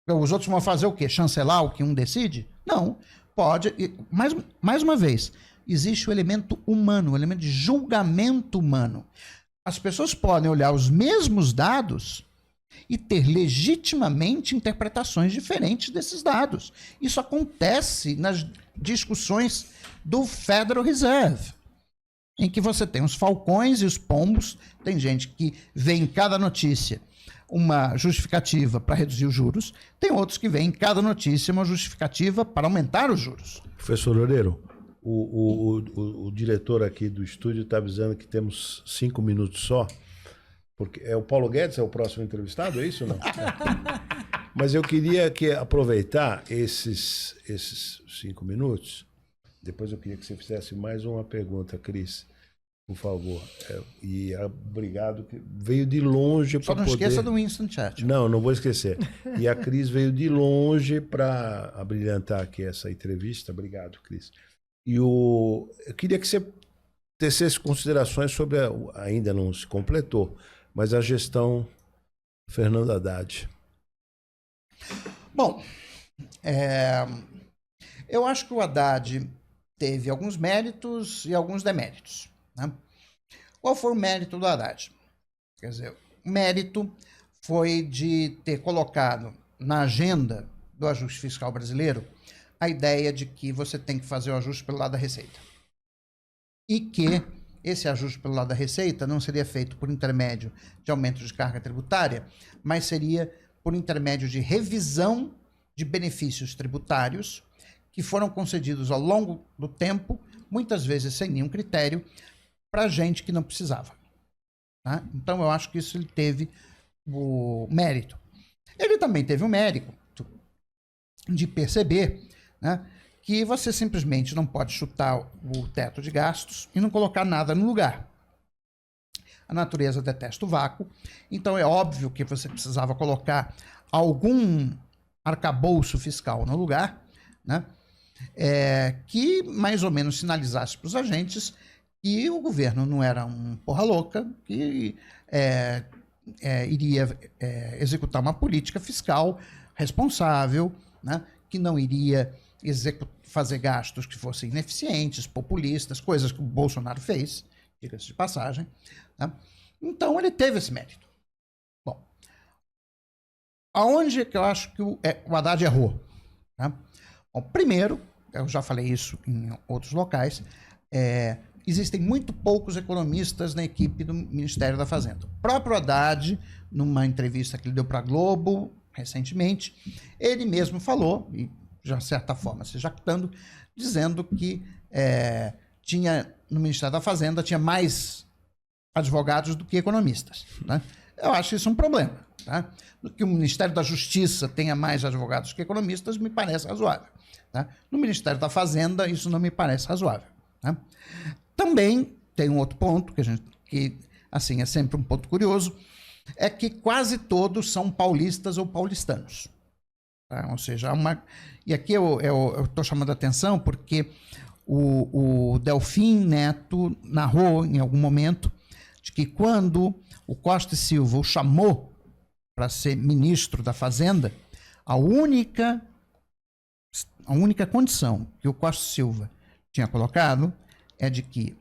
B: Os outros vão fazer o quê? Chancelar o que um decide? Não, pode. Mais uma vez, existe o elemento humano, o elemento de julgamento humano. As pessoas podem olhar os mesmos dados e ter legitimamente interpretações diferentes desses dados. Isso acontece nas discussões do Federal Reserve, em que você tem os falcões e os pombos, tem gente que vê em cada notícia uma justificativa para reduzir os juros, tem outros que veem em cada notícia uma justificativa para aumentar os juros.
A: Professor Loureiro, o diretor aqui do estúdio está avisando que temos 5 minutos só, porque é o Paulo Guedes, é o próximo entrevistado, é isso ou não? Mas eu queria aproveitar esses 5 minutos. Depois eu queria que você fizesse mais uma pergunta, Cris, por favor. Obrigado, que veio de longe para
B: Só não
A: poder...
B: esqueça do Winston Churchill.
A: Não vou esquecer. E a Cris veio de longe para abrilhantar aqui essa entrevista. Obrigado, Cris. Eu queria que você tecesse considerações sobre, ainda não se completou, mas a gestão Fernando Haddad.
B: Bom, eu acho que o Haddad teve alguns méritos e alguns deméritos, né? Qual foi o mérito do Haddad? Quer dizer, o mérito foi de ter colocado na agenda do ajuste fiscal brasileiro a ideia de que você tem que fazer o ajuste pelo lado da receita. E que esse ajuste pelo lado da receita não seria feito por intermédio de aumento de carga tributária, mas seria por intermédio de revisão de benefícios tributários que foram concedidos ao longo do tempo, muitas vezes sem nenhum critério, para gente que não precisava. Tá? Então, eu acho que isso ele teve o mérito. Ele também teve o mérito de perceber, né, que você simplesmente não pode chutar o teto de gastos e não colocar nada no lugar. A natureza detesta o vácuo, então é óbvio que você precisava colocar algum arcabouço fiscal no lugar, né, que mais ou menos sinalizasse para os agentes que o governo não era um porra louca, que iria executar uma política fiscal responsável, né, que não iria fazer gastos que fossem ineficientes, populistas, coisas que o Bolsonaro fez, diga-se de passagem, né? Então ele teve esse mérito. Bom, aonde que eu acho que o Haddad errou? Tá? Bom, primeiro, eu já falei isso em outros locais, existem muito poucos economistas na equipe do Ministério da Fazenda. O próprio Haddad, numa entrevista que ele deu para a Globo recentemente, ele mesmo falou, e de certa forma se jactando, dizendo que no Ministério da Fazenda tinha mais advogados do que economistas. Né? Eu acho isso um problema. Tá? Que o Ministério da Justiça tenha mais advogados que economistas me parece razoável. Tá? No Ministério da Fazenda isso não me parece razoável. Tá? Também tem um outro ponto que assim é sempre um ponto curioso, é que quase todos são paulistas ou paulistanos. Tá? Ou seja, e aqui eu estou chamando a atenção porque o Delfim Neto narrou em algum momento de que quando o Costa e Silva o chamou para ser ministro da Fazenda, a única condição que o Costa e Silva tinha colocado é de que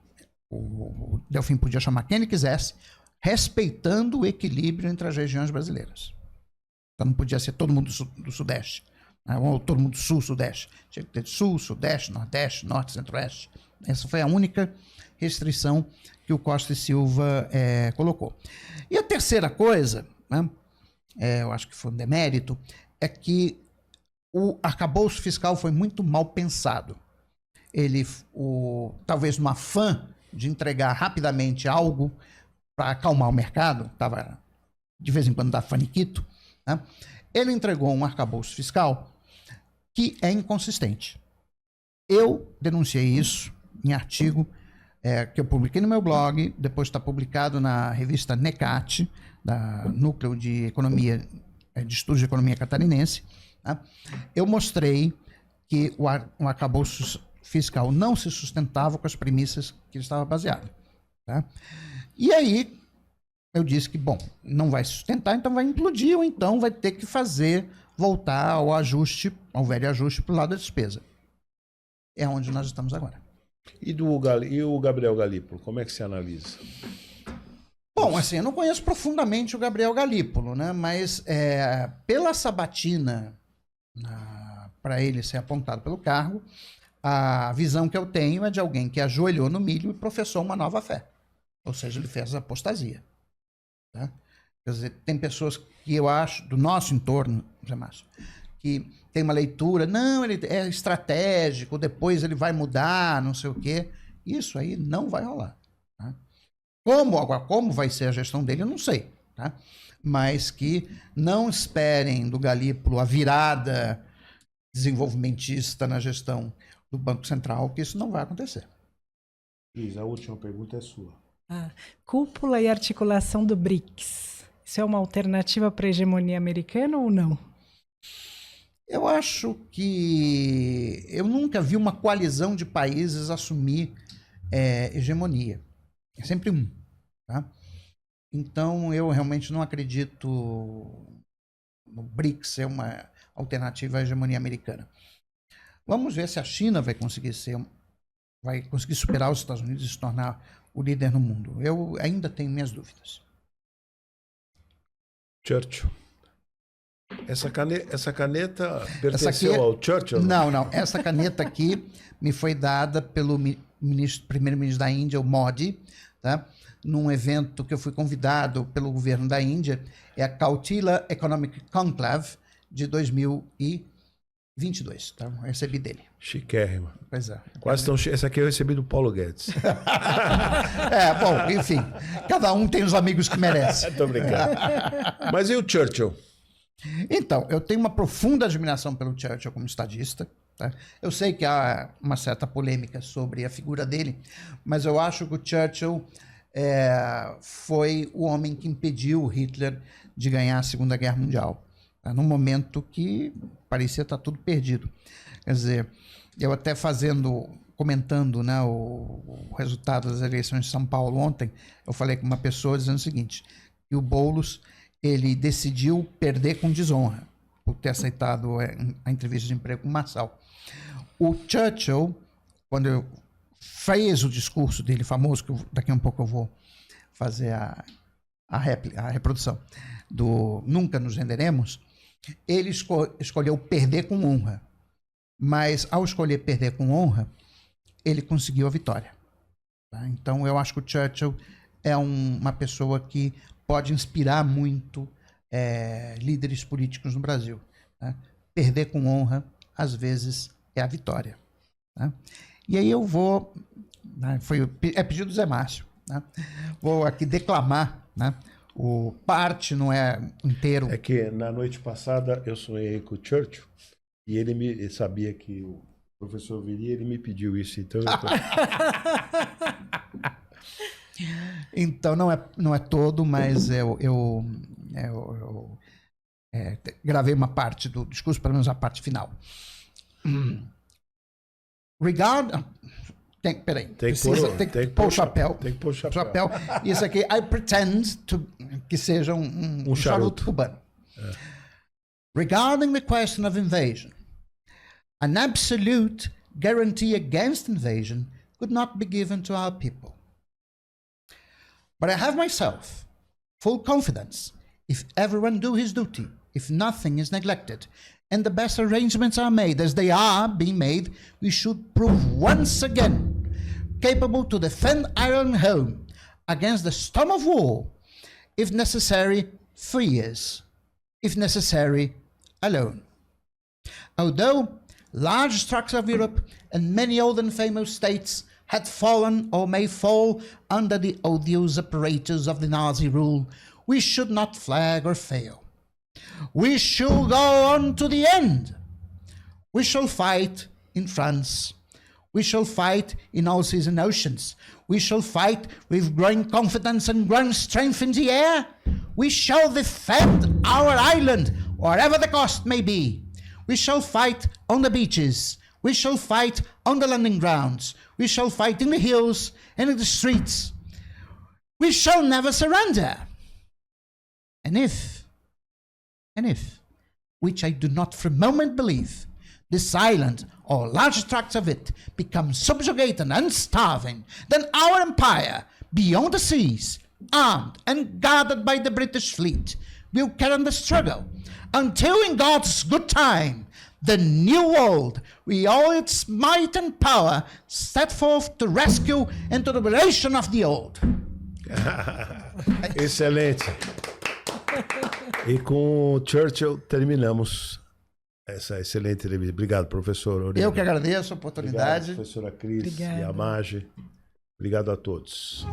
B: o Delfim podia chamar quem ele quisesse, respeitando o equilíbrio entre as regiões brasileiras. Então não podia ser todo mundo do Sudeste, né? Ou todo mundo do Sul, Sudeste. Tinha que ter Sul, Sudeste, Nordeste, Norte, Centro-Oeste. Essa foi a única restrição que o Costa e Silva colocou. E a terceira coisa, né, eu acho que foi um demérito, é que o arcabouço fiscal foi muito mal pensado. Talvez no afã de entregar rapidamente algo para acalmar o mercado, de vez em quando dá faniquito, né? Ele entregou um arcabouço fiscal que é inconsistente. Eu denunciei isso em artigo que eu publiquei no meu blog, depois está publicado na revista NECAT, da Núcleo de Economia, de Estudos de Economia Catarinense. Tá? Eu mostrei que o arcabouço fiscal não se sustentava com as premissas que ele estava baseado. Tá? E aí eu disse que, bom, não vai se sustentar, então vai implodir, ou então vai ter que voltar ao velho ajuste para o lado da despesa. É onde nós estamos agora.
A: E o Gabriel Galípolo, como é que se analisa?
B: Bom, assim, eu não conheço profundamente o Gabriel Galípolo, né? Mas pela sabatina para ele ser apontado pelo cargo, a visão que eu tenho é de alguém que ajoelhou no milho e professou uma nova fé. Ou seja, ele fez apostasia. Tá? Quer dizer, tem pessoas que eu acho, do nosso entorno, Zé Márcio, que tem uma leitura, não, ele é estratégico, depois ele vai mudar, não sei o quê. Isso aí não vai rolar. Tá? Como vai ser a gestão dele, eu não sei. Tá? Mas que não esperem do Galípolo a virada desenvolvimentista na gestão do Banco Central, que isso não vai acontecer.
A: Liz, a última pergunta é sua.
C: Cúpula e articulação do BRICS. Isso é uma alternativa para a hegemonia americana ou não?
B: Eu acho que eu nunca vi uma coalizão de países assumir hegemonia. É sempre um. Tá? Então, eu realmente não acredito no BRICS ser uma alternativa à hegemonia americana. Vamos ver se a China vai conseguir superar os Estados Unidos e se tornar o líder no mundo. Eu ainda tenho minhas dúvidas.
A: Churchill. Essa caneta pertenceu ao Churchill?
B: Não. Essa caneta aqui me foi dada pelo primeiro-ministro da Índia, o Modi, tá? Num evento que eu fui convidado pelo governo da Índia, é a Kautila Economic Conclave de 2022. Tá? Eu recebi dele.
A: Chiquérrima.
B: Pois é.
A: Quase tão Essa aqui eu recebi do Paulo Guedes.
B: Bom, enfim. Cada um tem os amigos que merece.
A: Tô brincando. Mas e o Churchill?
B: Então, eu tenho uma profunda admiração pelo Churchill como estadista. Tá? Eu sei que há uma certa polêmica sobre a figura dele, mas eu acho que o Churchill foi o homem que impediu Hitler de ganhar a Segunda Guerra Mundial. Tá? Num momento que parecia estar tudo perdido. Quer dizer, eu até comentando, né, o resultado das eleições de São Paulo ontem, eu falei com uma pessoa dizendo o seguinte, que o Boulos, ele decidiu perder com desonra, por ter aceitado a entrevista de emprego com o Marçal. O Churchill, quando fez o discurso dele famoso, que daqui a um pouco eu vou fazer a reprodução, do Nunca Nos Renderemos, ele escolheu perder com honra. Mas, ao escolher perder com honra, ele conseguiu a vitória. Tá? Então, eu acho que o Churchill é uma pessoa que pode inspirar muito líderes políticos no Brasil. Tá? Perder com honra, às vezes, é a vitória. Tá? E aí eu vou... Né, pedido do Zé Márcio. Né? Vou aqui declamar, né? O parte não é inteiro.
A: É que na noite passada eu sonhei com o Churchill e ele sabia que o professor viria, ele me pediu isso. Então,
B: então não é todo, mas eu gravei uma parte do discurso, pelo menos a parte final. Tem que pôr o chapéu.
A: Tem que pôr o chapéu.
B: Isso aqui, I pretend que seja um charuto cubano. Regarding the question of invasion, an absolute guarantee against invasion could not be given to our people. But I have myself full confidence if everyone do his duty, if nothing is neglected, and the best arrangements are made as they are being made, we should prove once again capable to defend our own home against the storm of war, if necessary, for years, if necessary, alone. Although large tracts of Europe and many old and famous states had fallen or may fall under the odious apparatus of the Nazi rule, we should not flag or fail. We shall go on to the end. We shall fight in France. We shall fight in all seas and oceans. We shall fight with growing confidence and growing strength in the air. We shall defend our island, whatever the cost may be. We shall fight on the beaches. We shall fight on the landing grounds. We shall fight in the hills and in the streets. We shall never surrender. And if, which I do not for a moment believe, this island or large tracts of it become subjugated and starving, then our empire, beyond the seas, armed and guarded by the British fleet, will carry on the struggle until in God's good time, the new world, with all its might and power, set forth to rescue and to the liberation of the old.
A: Excelente. E com o Churchill terminamos essa excelente entrevista. Obrigado, professor Orelha.
B: Eu que agradeço a oportunidade.
A: Obrigado, professora Cris
C: Obrigada.
A: e a Magi. Obrigado a todos.